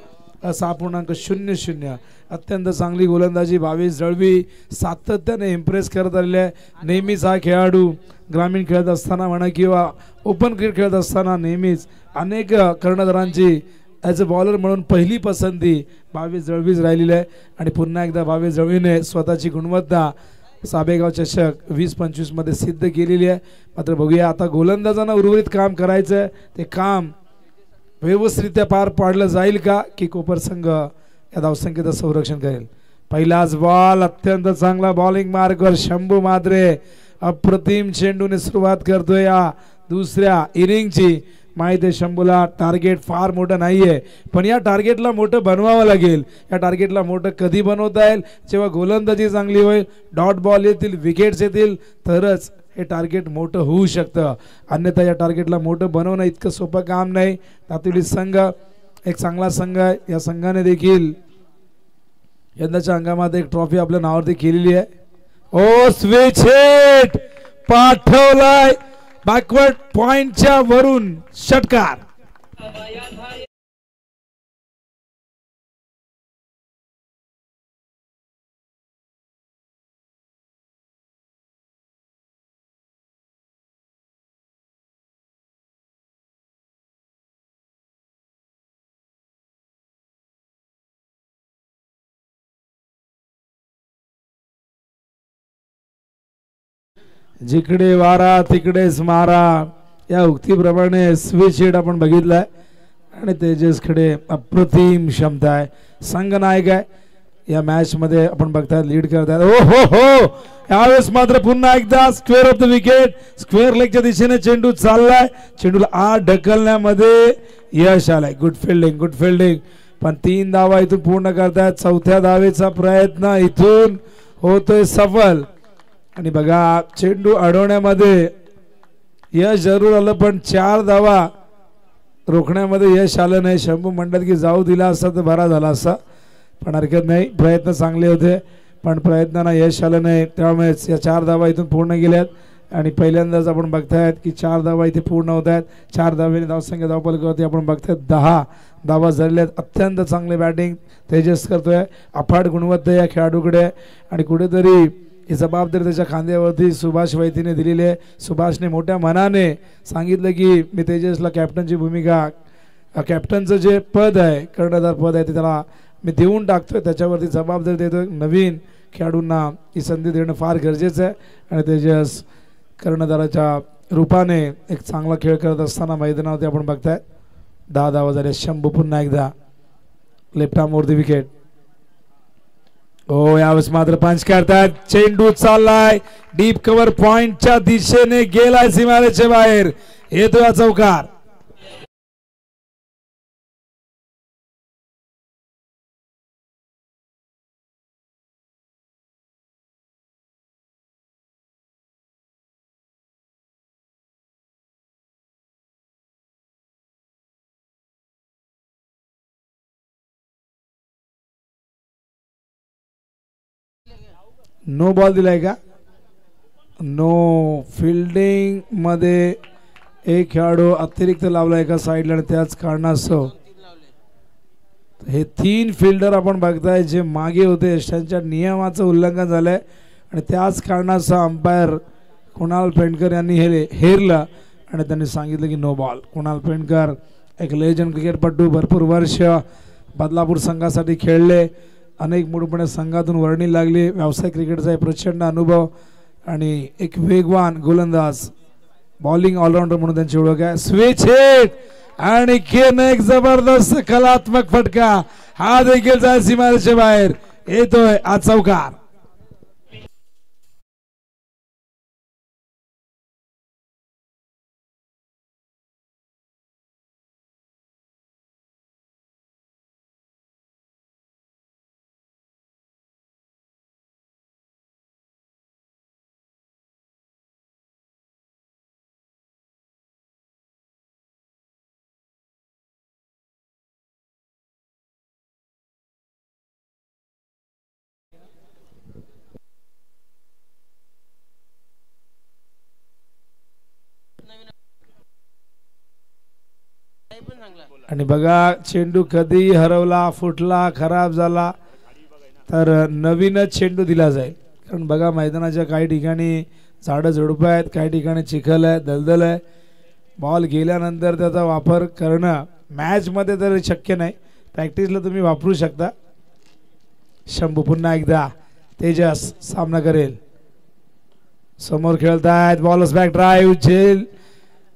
6.00. अत्यंत चांगली गोलंदाजी 22 जळवी सातत्याने इम्प्रेस करत आलेले आहे. नेहमीच हा खेळाडू ग्रामीण खेळत असताना म्हणा किंवा ओपन क्रिकेट खेळत असताना नेहमीच अनेक कर्णधारांची ॲज अ बॉलर म्हणून पहिली पसंती 22 जळवीच राहिलेली आहे, आणि पुन्हा एकदा 22 जळवीने स्वतःची गुणवत्ता साबेगाव चषक 20-25 मध्ये सिद्ध केलेली आहे. मात्र बघूया आता गोलंदाजांना उर्वरित काम करायचं आहे, ते काम व्यवस्थितरित्या पार पाडलं जाईल का, की कोपर संघ या धावसंख्येचं संरक्षण करेल. पहिलाच बॉल, अत्यंत चांगला बॉलिंग मार्कवर शंभू मात्रे अप्रतिम चेंडूने सुरुवात करतोय या दुसऱ्या इनिंगची. माहिती आहे शंभूला टार्गेट फार मोठं नाहीये, पण या टार्गेटला मोठं बनवावं लागेल. या टार्गेटला मोठं कधी बनवता येईल, जेव्हा गोलंदाजी चांगली होईल, डॉट बॉल येतील, विकेट्स येतील, तरच हे टार्गेट मोठं होऊ शकतं. अन्यथा या टार्गेटला मोठं बनवणं इतकं सोपं काम नाही. दातिवली संघ एक चांगला संघ आहे. या संघाने देखील यंदाच्या अंगामध्ये एक ट्रॉफी आपल्या नावावरती केलेली आहे. ओ स्विच हिट पाठवलाय बॅकवर्ड पॉइंटच्या वरून षटकार. जिकडे वारा तिकडेच मारा या उक्तीप्रमाणे स्विच हिट आपण बघितलाय, आणि तेजसकडे अप्रतिम क्षमता आहे. संघ नायक आहे या मॅच मध्ये, आपण बघताय लीड करतायत. ओ हो हो, यावेळेस मात्र पुन्हा एकदा square off the wicket, square लेगच्या दिशेने चेंडू चाललाय. चेंडूला आत ढकलण्यामध्ये यश आलंय. Good fielding, good fielding. पण 3 धावा इथून पूर्ण करतायत. 4थ्या धावेचा प्रयत्न इथून होतोय सफल, आणि बघा चेंडू अडवण्यामध्ये यश जरूर आलं, पण 4 धावा रोखण्यामध्ये यश आलं नाही. शंभू म्हणतात की जाऊ दिला असता तर बरा झाला असता, पण हरकत नाही, प्रयत्न चांगले होते, पण प्रयत्नांना यश आलं नाही. त्यामुळेच या 4 धावा इथून पूर्ण गेल्यात, आणि पहिल्यांदाच आपण बघतायत की 4 धावा इथे पूर्ण होत आहेत. 4 धावेने धावसंख्या धावफलकावरती आपण बघतायत 10 धावा झालेल्या आहेत. अत्यंत चांगले बॅटिंग तेजस करतोय. अफाट गुणवत्ता या खेळाडूकडे, आणि कुठेतरी ही जबाबदारी त्याच्या खांद्यावरती सुभाष वैतीने दिलेली आहे. सुभाषने मोठ्या मनाने सांगितलं की मी तेजसला कॅप्टनची भूमिका, कॅप्टनचं जे पद आहे, कर्णधार पद आहे, ते त्याला मी देऊन टाकतोय, त्याच्यावरती जबाबदारी देतोय. नवीन खेळाडूंना ही संधी देणं फार गरजेचं आहे, आणि तेजस कर्णधाराच्या रूपाने एक चांगला खेळ करत असताना मैदानावरती आपण बघताय 10 धावा झाल्या. शंभू पुन्हा एकदा लेफ्ट आर्म वरती विकेट. ओ यावेळेस मात्र पंच करतात. चेंडू चाललाय डीप कव्हर पॉइंटच्या दिशेने गेलाय सीमारेषे बाहेर. येतो या चौकार. नो बॉल दिलाय का? नो. फिल्डिंग मध्ये एक खेळाडू अतिरिक्त लावलाय का साईडला आणि त्याच कारणास्तव हे 3 फिल्डर आपण बघताय जे मागे होते त्यांच्या नियमाचं उल्लंघन झालंय आणि त्याच कारणास्तव अंपायर कुणाल पेंडकर यांनी हेरलं आणि त्यांनी सांगितलं की नो बॉल. कुणाल पेंडकर एक लेजंड क्रिकेटपटू, भरपूर वर्ष बदलापूर संघासाठी खेळले, अनेक मोठमोठ्या संघातून वर्णी लागली, व्यावसायिक क्रिकेटचा एक प्रचंड अनुभव आणि एक वेगवान गोलंदाज, बॉलिंग ऑलराऊंडर म्हणून त्यांची ओळख आहे. स्विच हिट आणि एक जबरदस्त कलात्मक फटका, हा देखील जाय सीमारेषे बाहेर. येतोय आज चौकार. आणि बघा चेंडू कधी हरवला, फुटला, खराब झाला तर नवीनच चेंडू दिला जाईल. कारण बघा मैदानाच्या काही ठिकाणी झाडं झुडपं आहेत, काही ठिकाणी चिखल आहे, दलदल आहे. बॉल गेल्यानंतर त्याचा वापर करणं मॅचमध्ये तर शक्य नाही, प्रॅक्टिसला तुम्ही वापरू शकता. शंभू पुन्हा एकदा तेजस सामना करेल. समोर खेळतायत, बॉलर्स बॅक ड्राईव्ह, झेल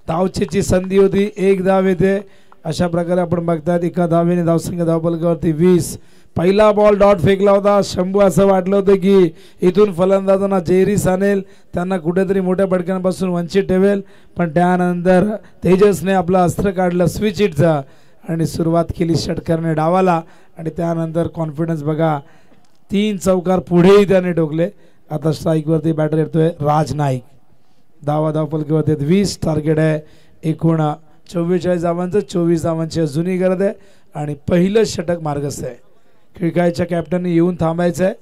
धावचेची संधी होती, 1 धाव येते. अशा प्रकारे आपण बघतात एका धावेने धावसंख्या धावफलकावरती 20. पहिला बॉल डॉट फेकला होता. शंभू असं वाटलं होतं की इथून फलंदाजांना जेरीस आणेल, त्यांना कुठेतरी मोठ्या फटक्यांपासून वंचित ठेवेल, पण त्यानंतर तेजसने आपलं अस्त्र काढलं स्विच हिटचा आणि सुरुवात केली षटकाराने डावाला आणि त्यानंतर कॉन्फिडन्स बघा 3 चौकार पुढेही त्याने ठोकले. आता स्ट्राईकवरती बॅटर येतोय राज नाईक. धावफलकावरती 20, टार्गेट आहे एकूण 44 धावांचं. 24 धावांची अजूनही गरज आहे आणि पहिलं षटक मार्गस्थ आहे. खिळकायच्या कॅप्टनने येऊन थांबायचं आहे.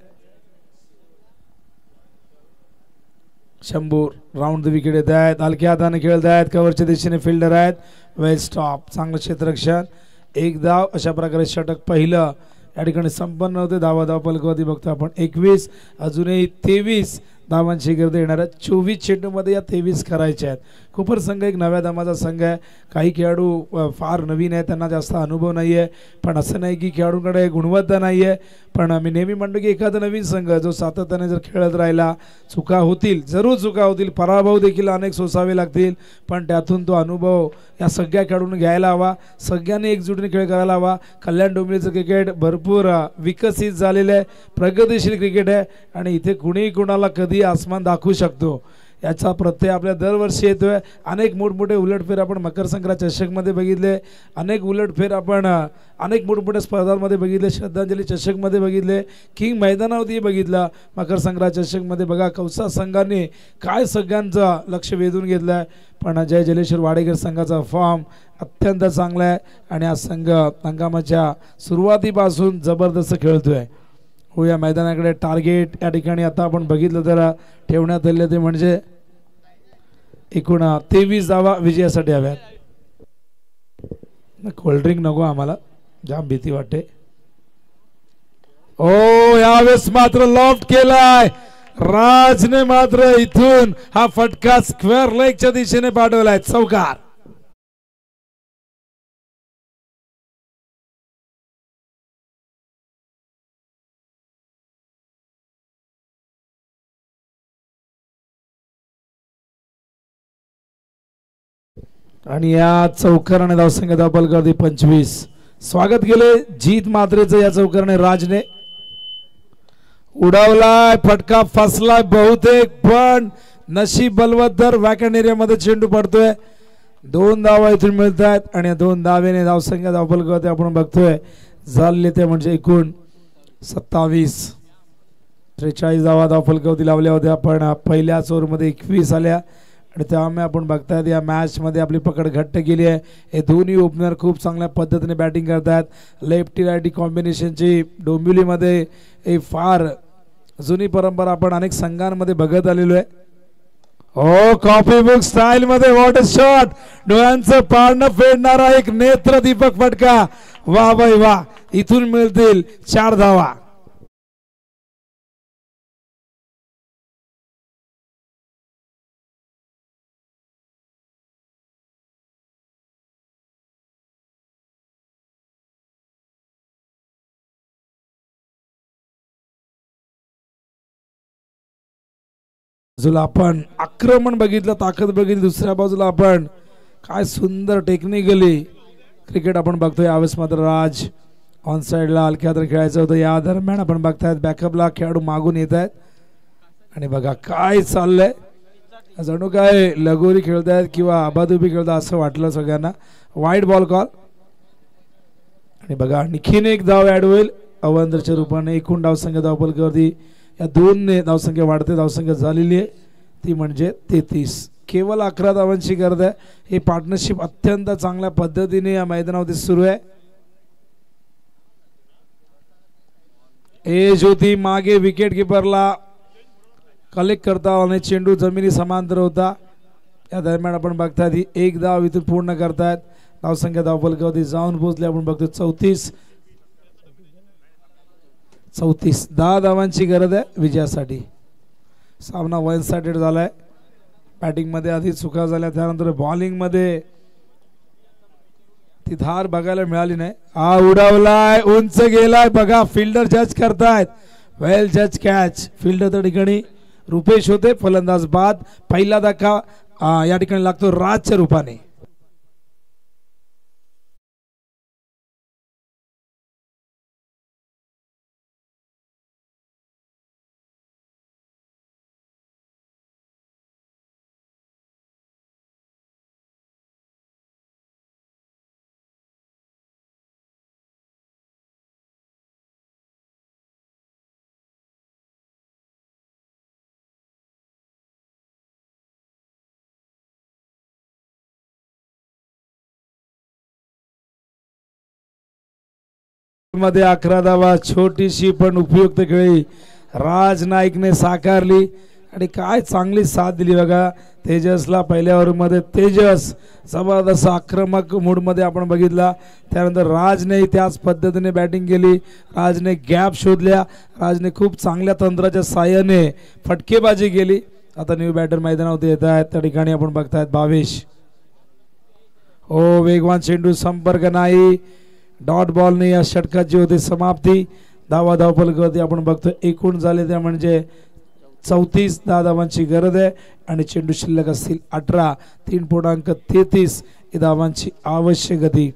शंभू राऊंड द विकेट येत आहेत, हलक्या हाताने खेळत आहेत, कव्हरच्या दिशेने फिल्डर आहेत, वेल स्टॉप, चांगलं क्षेत्ररक्षण, 1 धाव. अशा प्रकारे षटक पहिलं या ठिकाणी संपन्न होते. धावफलकावरती बघतो आपण 21, अजूनही 23 धावांची गरज येणार. 24 चेंडूमध्ये या 23 करायचे आहेत. कोपर संघ एक नव्या दमाचा संघ आहे. काही खेळाडू फार नवीन आहे, त्यांना जास्त अनुभव नाही आहे, पण असं नाही की खेळाडूंकडे गुणवत्ता नाही आहे. पण मी नेहमी म्हणतो की एखादा नवीन संघ जो सातत्याने जर खेळत राहिला, चुका होतील, जरूर चुका होतील, पराभव देखील अनेक सोसावे लागतील, पण त्यातून तो अनुभव या सगळ्या खेळाडूंनी घ्यायला हवा. सगळ्यांनी एकजुटीने खेळ करायला हवा. कल्याण डोंबिवलीचं क्रिकेट भरपूर विकसित झालेलं आहे, प्रगतिशील क्रिकेट आहे आणि इथे कुणीही कुणाला कधी आसमान दाखवू शकतो याचा प्रत्यय आपल्या दरवर्षी येतोय. अनेक मोठमोठे उलटफेर आपण मकर संक्रांत चषकमध्ये बघितले, अनेक उलटफेर आपण अनेक मोठमोठ्या स्पर्धांमध्ये बघितले, श्रद्धांजली चषकमध्ये बघितले, किंग मैदानावरती बघितलं. मकर संक्रांत चषकमध्ये बघा कौसा संघाने काय सगळ्यांचं लक्ष वेधून घेतलं आहे. पण जय जलेश्वर वाडेकर संघाचा फॉर्म अत्यंत चांगला आहे आणि हा संघ हंगामाच्या सुरुवातीपासून जबरदस्त खेळतोय. हो, या मैदानाकडे टार्गेट या ठिकाणी आता आपण बघितलं तर ठेवण्यात आले ते म्हणजे एकूण 23 धावा विजयासाठी हव्यात. कोल्ड्रिंक नको आम्हाला, जाम भीती वाटते. ओ यावेळेस मात्र लॉफ्ट केलाय राजने, मात्र इथून हा फटका स्क्वेअर लेगच्या दिशेने पाठवलाय. चौकार. आणि या चौकाराने धावसंख्या धावफलकावरती 25. स्वागत केले जीत मात्रेचं या चौकाराने राजने. उडावलाय, फटका फसलाय बहुतेक, पण नशीब बलवत्तर. वॅकंड एरियामध्ये चेंडू पडतोय. 2 धावा इथून मिळत आहेत आणि 2 धावेने धावसंख्या धावफलकावरती आपण बघतोय झाले ते म्हणजे एकूण 27. 43 धावा धावफलकावरती लावल्या होत्या, पण पहिल्याच ओव्हरमध्ये 21 आल्या आणि त्यामुळे आपण बघतायत या मॅच मध्ये आपली पकड घट्ट केली आहे. हे दोन्ही ओपनर खूप चांगल्या पद्धतीने बॅटिंग करतात. लेफ्टी रायटी कॉम्बिनेशनची डोंबिवलीमध्ये हे फार जुनी परंपरा आपण अनेक संघांमध्ये बघत आलेलो आहे. हो, कॉफी बुक स्टाईल मध्ये व्हॉट अ शॉट. डोळ्यांचं पारणं फेडणारा एक नेत्र दीपक फटका. वा बाई वा. इथून मिळतील 4 धावा. बाजूला आपण आक्रमण बघितलं, ताकद बघितली. दुसऱ्या बाजूला आपण काय सुंदर टेक्निकली क्रिकेट आपण बघतोय. यावेळेस मात्र राज ऑन साइडला हलक्या तर खेळायचं होतं. या दरम्यान आपण बघतायत बॅकअपला खेळाडू मागून येत आहेत आणि बघा काय चाललंय. जणू काय लगोरी खेळतायत किंवा आबाधुबी खेळतात असं वाटलं सगळ्यांना. वाईड बॉल कॉल आणि बघा आणखीन एक धाव ऍड होईल अवंदरच्या रूपाने. एकूण धावसंख्या धावफलकावरती या 2ने धावसंख्या वाढते. धावसंख्या झालेली आहे ती म्हणजे 33. केवळ 11 धावांची गरज आहे. हे पार्टनरशिप अत्यंत चांगल्या पद्धतीने या मैदानावरती सुरू आहे. एज होती मागे विकेट किपरला कलेक्ट करता आणि चेंडू जमिनी समांतर होता. या दरम्यान आपण बघताय ही 1 धाव इथून पूर्ण करतायत. धावसंख्या धावफलकावरती जाऊन पोहोचली आपण बघतो 34. 10 धावांची गरज आहे विजयासाठी. सामना वन साइडेड झालाय. बॅटिंग मध्ये आधी चुका झाल्या, त्यानंतर बॉलिंग मध्ये ती धार बघायला मिळाली नाही. हा उडावलाय, उंच गेलाय. बघा फिल्डर जज करतायत. वेल जज कॅच. फिल्डर त्या ठिकाणी रुपेश होते. फलंदाज बाद. पहिला धक्का या ठिकाणी लागतो राजच्या रूपाने. मध्ये 11 धावा, छोटीशी पण उपयुक्त खेळी राज नाईकने साकारली आणि काय चांगली साथ दिली बघा तेजसला. पहिल्या ओव्हरमध्ये तेजस जबरदस्त आक्रमक मूड मध्ये आपण बघितला. त्यानंतर राजने त्याच पद्धतीने बॅटिंग केली. राजने गॅप शोधल्या. राजने खूप चांगल्या तंत्राच्या साहाय्याने फटकेबाजी केली. आता न्यू बॅटर मैदानावरती येत आहेत. त्या ठिकाणी आपण बघतायत भावेश. हो, वेगवान चेंडू, संपर्क नाही. डॉट बॉलने या षटकाची होती समाप्ती. धावा धावफलकावरती आपण बघतो एकूण झाले त्या म्हणजे 34. 10 धावांची गरज आहे आणि चेंडू शिल्लक असतील 18. 3.33 धावांची आवश्यकता.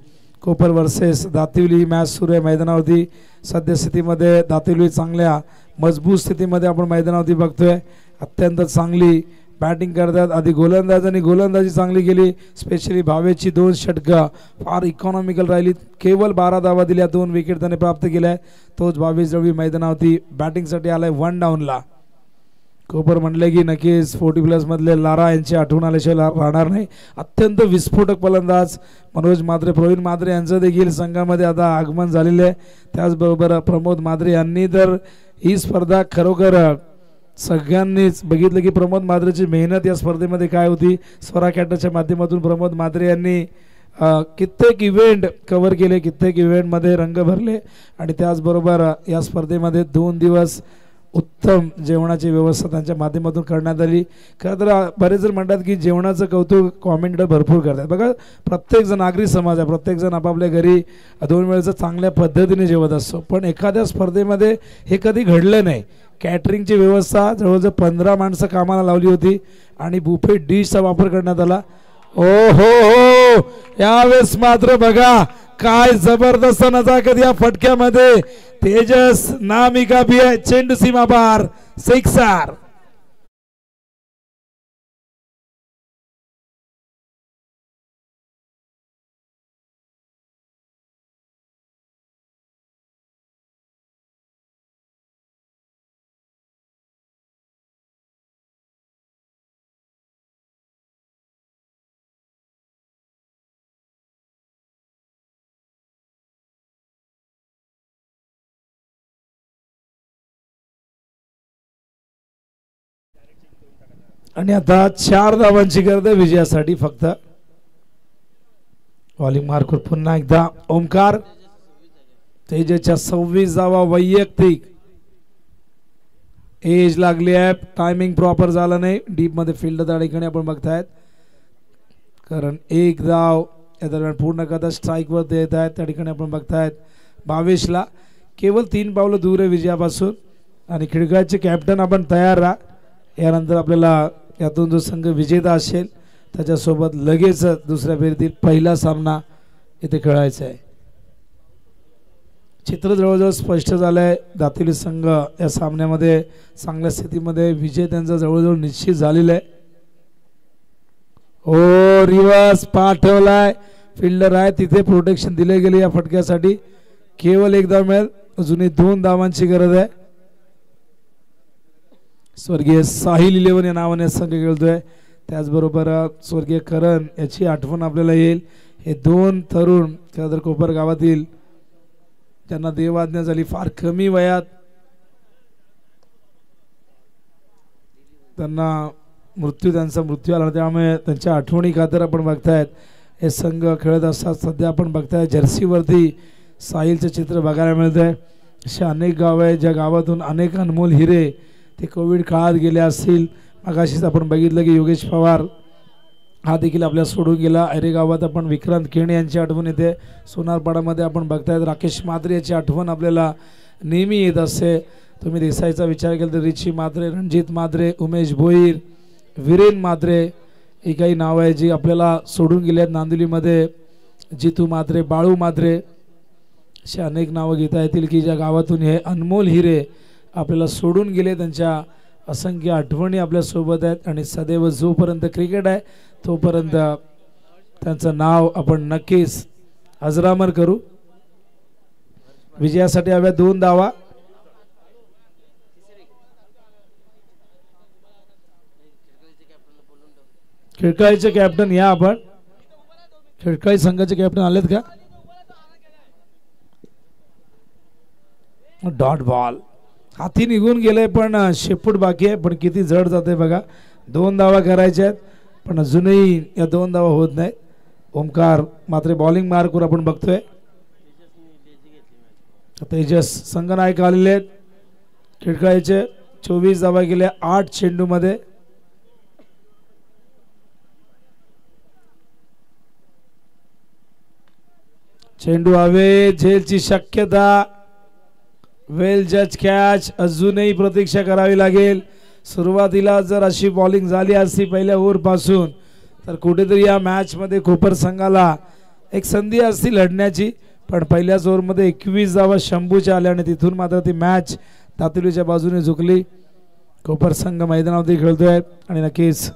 कोपर वर्सेस दातिवली मॅच सुरू आहे मैदानावरती. सद्यस्थितीमध्ये दातिवली चांगल्या मजबूत स्थितीमध्ये आपण मैदानावरती बघतोय. अत्यंत चांगली बॅटिंग करतात. आधी गोलंदाजांनी गोलंदाजी चांगली केली. स्पेशली भावेची 2 षटकं फार इकॉनॉमिकल राहिली. केवळ 12 धावा दिल्या. 2 विकेट त्याने प्राप्त केल्या. तोच भावेश जवळी मैदानावरती बॅटिंगसाठी आलाय 1 डाऊनला. कोपर म्हणले की नक्कीच 40+ मधले लारा यांची आठवण आल्याशिवाय राहणार नाही. अत्यंत विस्फोटक फलंदाज मनोज मात्रे, प्रवीण मात्रे यांचं देखील संघामध्ये आता आगमन झालेले आहे. त्याचबरोबर प्रमोद मात्रे यांनी तर ही स्पर्धा खरोखर सगळ्यांनीच बघितलं की प्रमोद मात्रेची मेहनत या स्पर्धेमध्ये काय होती. स्वरा कॅटरच्या माध्यमातून प्रमोद मात्रे यांनी कित्येक इव्हेंट कव्हर केले. कित्येक इव्हेंटमध्ये रंग भरले आणि त्याचबरोबर या स्पर्धेमध्ये 2 दिवस उत्तम जेवणाची व्यवस्था त्यांच्या माध्यमातून करण्यात आली. खरं तर बरेच जण म्हणतात की जेवणाचं कौतुक कॉमेंटेटर भरपूर करतात. बघा प्रत्येकजण नागरिक समाज आहे. प्रत्येकजण आपापल्या घरी 2 वेळेचं चांगल्या पद्धतीने जेवत असतो. पण एखाद्या स्पर्धेमध्ये हे कधी घडलं नाही. कॅटरिंगची व्यवस्था जवळजवळ 15 माणसं कामाला लावली होती आणि बुफे डिशचा वापर करण्यात आला. ओ हो, यावेळेस मात्र बघा काय जबरदस्त नजाकत या फटक्यामध्ये. तेजस नामिका भी है, चेंडू सीमा पार, सिक्सर. आणि आता 4 धावांची गरज आहे विजयासाठी फक्त. बॉलिंग मार्कवर पुन्हा एकदा ओमकार. तेजसच्या 26 धावा वैयक्तिक. एज लागली आहे, टायमिंग प्रॉपर झालं नाही, डीप मध्ये फील्ड त्या ठिकाणी आपण बघतायत. कारण एक धाव या दरम्यान पूर्ण करता स्ट्राईक वर येत आहेत त्या ठिकाणी आपण बघतायत. 22 ला केवळ 3 पावलं दूर आहे विजयापासून. आणि खिडकाचे कॅप्टन आपण तयार राहा. यानंतर आपल्याला यातून जो संघ विजेता असेल त्याच्यासोबत लगेच दुसऱ्या फेरीतील पहिला सामना इथे खेळायचा आहे. चित्र जवळजवळ स्पष्ट झालंय. दातेली संघ या सामन्यामध्ये चांगल्या स्थितीमध्ये, विजय त्यांचा जवळजवळ निश्चित झालेला आहे. हो, रिवर्स पाठवलाय, फिल्डर आहे तिथे, प्रोटेक्शन दिले गेले या फटक्यासाठी. केवळ एक धाव मिळेल, अजूनही 2 धावांची गरज आहे. स्वर्गीय साहिल 11 या नावाने संघ खेळतोय. त्याचबरोबर स्वर्गीय करण याची आठवण आपल्याला येईल. हे 2 तरुण खरं कोपर गावातील ज्यांना देवाज्ञा झाली फार कमी वयात, त्यांना त्यांचा मृत्यू आला, त्यामुळे त्यांच्या आठवणी खातर आपण बघतायत हे संघ खेळत असतात. सध्या आपण बघताय जर्सीवरती साहिलचं चित्र बघायला मिळतंय. असे अनेक गाव आहेत ज्या गावातून अनेक अनमोल हिरे ते कोविड काळात गेले असतील. मगाशीच आपण बघितलं की योगेश पवार हा देखील आपल्या सोडून गेला. ऐरे गावात आपण विक्रांत केणे यांची आठवण येते. सोनारपाडामध्ये आपण बघतायत राकेश मात्रे याची आठवण आपल्याला नेहमी येत असते. तुम्ही देसाईचा विचार केला तर रिची मात्रे, रणजित मात्रे, उमेश भोईर, वीरेन मात्रे ही काही नावं आहेत जी आपल्याला सोडून गेली आहेत. नांदिवलीमध्ये जितू मात्रे, बाळू मात्रे अशी अनेक नावं घेता येतील की ज्या गावातून हे अनमोल हिरे आपल्याला सोडून गेले. त्यांच्या असंख्य आठवणी आपल्या सोबत आहेत आणि सदैव जोपर्यंत क्रिकेट आहे तोपर्यंत त्यांचं नाव आपण नक्कीच अजरामर करू. विजयासाठी हव्या 2 धावा. खिडकाळीचे कॅप्टन या आपण. खिडकाळी संघाचे कॅप्टन आलेत का? डॉट बॉल हाती निघून गेले पण शेपूट बाकी आहे. पण किती जड जाते बघा. 2 धावा करायच्या आहेत पण अजूनही या 2 धावा होत नाहीत. ओमकार मात्र बॉलिंग मार्कवर आपण बघतोय. तेजस संघनायक आलेले आहेत खिडकाळीचे. 24 धावा गेल्या 8 चेंडू मध्ये. चेंडू हवे, झेलची शक्यता. वेल जज कॅच. अजूनही प्रतीक्षा करावी लागेल. सुरुवातीला जर अशी बॉलिंग झाली असती पहिल्या ओव्हर पासून तर कुठेतरी या मॅच मध्ये कोपर संघाला एक संधी असती लढण्याची. पण पहिल्याच ओव्हर मध्ये 21 धावा शंभूच्या आल्या आणि तिथून मात्र ती मॅच दातेलीच्या बाजूने झुकली. कोपर संघ मैदानावरती खेळतोय आणि नक्कीच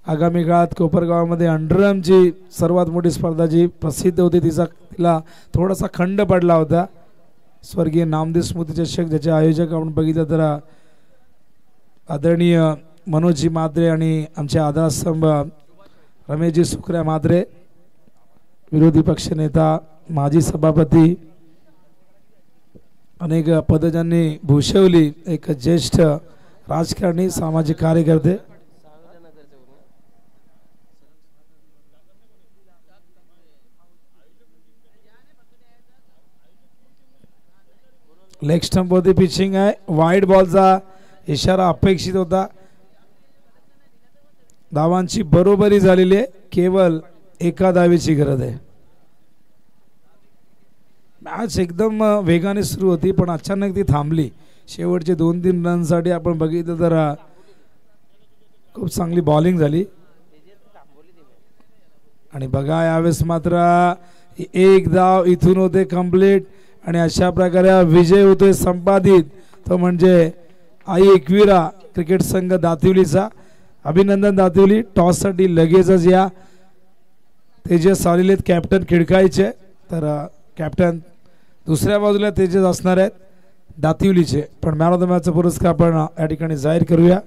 आगामी काळात कोपरगावामध्ये अंडरआर्मची सर्वात मोठी स्पर्धा जी प्रसिद्ध होती तिला थोडासा खंड पडला होता. स्वर्गीय नामदेव स्मृती चषक ज्याचे आयोजक आपण बघितलं तर आदरणीय मनोजजी मात्रे आणि आमचे आधारस्तंभ रमेशजी सुखऱ्या मात्रे, विरोधी पक्षनेता, माजी सभापती, अनेक पद ज्यांनी भूषवली, एक ज्येष्ठ राजकारणी, सामाजिक कार्यकर्ते. लेग स्टंप वरती पिचिंग आहे. वाईड बॉलचा इशारा अपेक्षित होता. धावांची बरोबरी झालेली आहे. केवळ 1 धावेची गरज आहे. मॅच एकदम वेगाने सुरू होती पण अचानक ती थांबली. शेवटचे 2-3 रनसाठी आपण बघितलं तर खूप चांगली बॉलिंग झाली. आणि बघा यावेळेस मात्र 1 धाव इथून होते कंप्लीट आणि अशा प्रकारे हा विजय होतोय संपादित, तो म्हणजे आई एकविरा क्रिकेट संघ दातिवलीचा. अभिनंदन दातिवली. टॉससाठी लगेचच या. तेजस आलेले आहेत कॅप्टन खिडकाईचे, तर कॅप्टन दुसऱ्या बाजूला तेजस असणार आहेत दातिवलीचे. पण मॅन ऑफ द मॅचचा पुरस्कार आपण या ठिकाणी जाहीर करूया.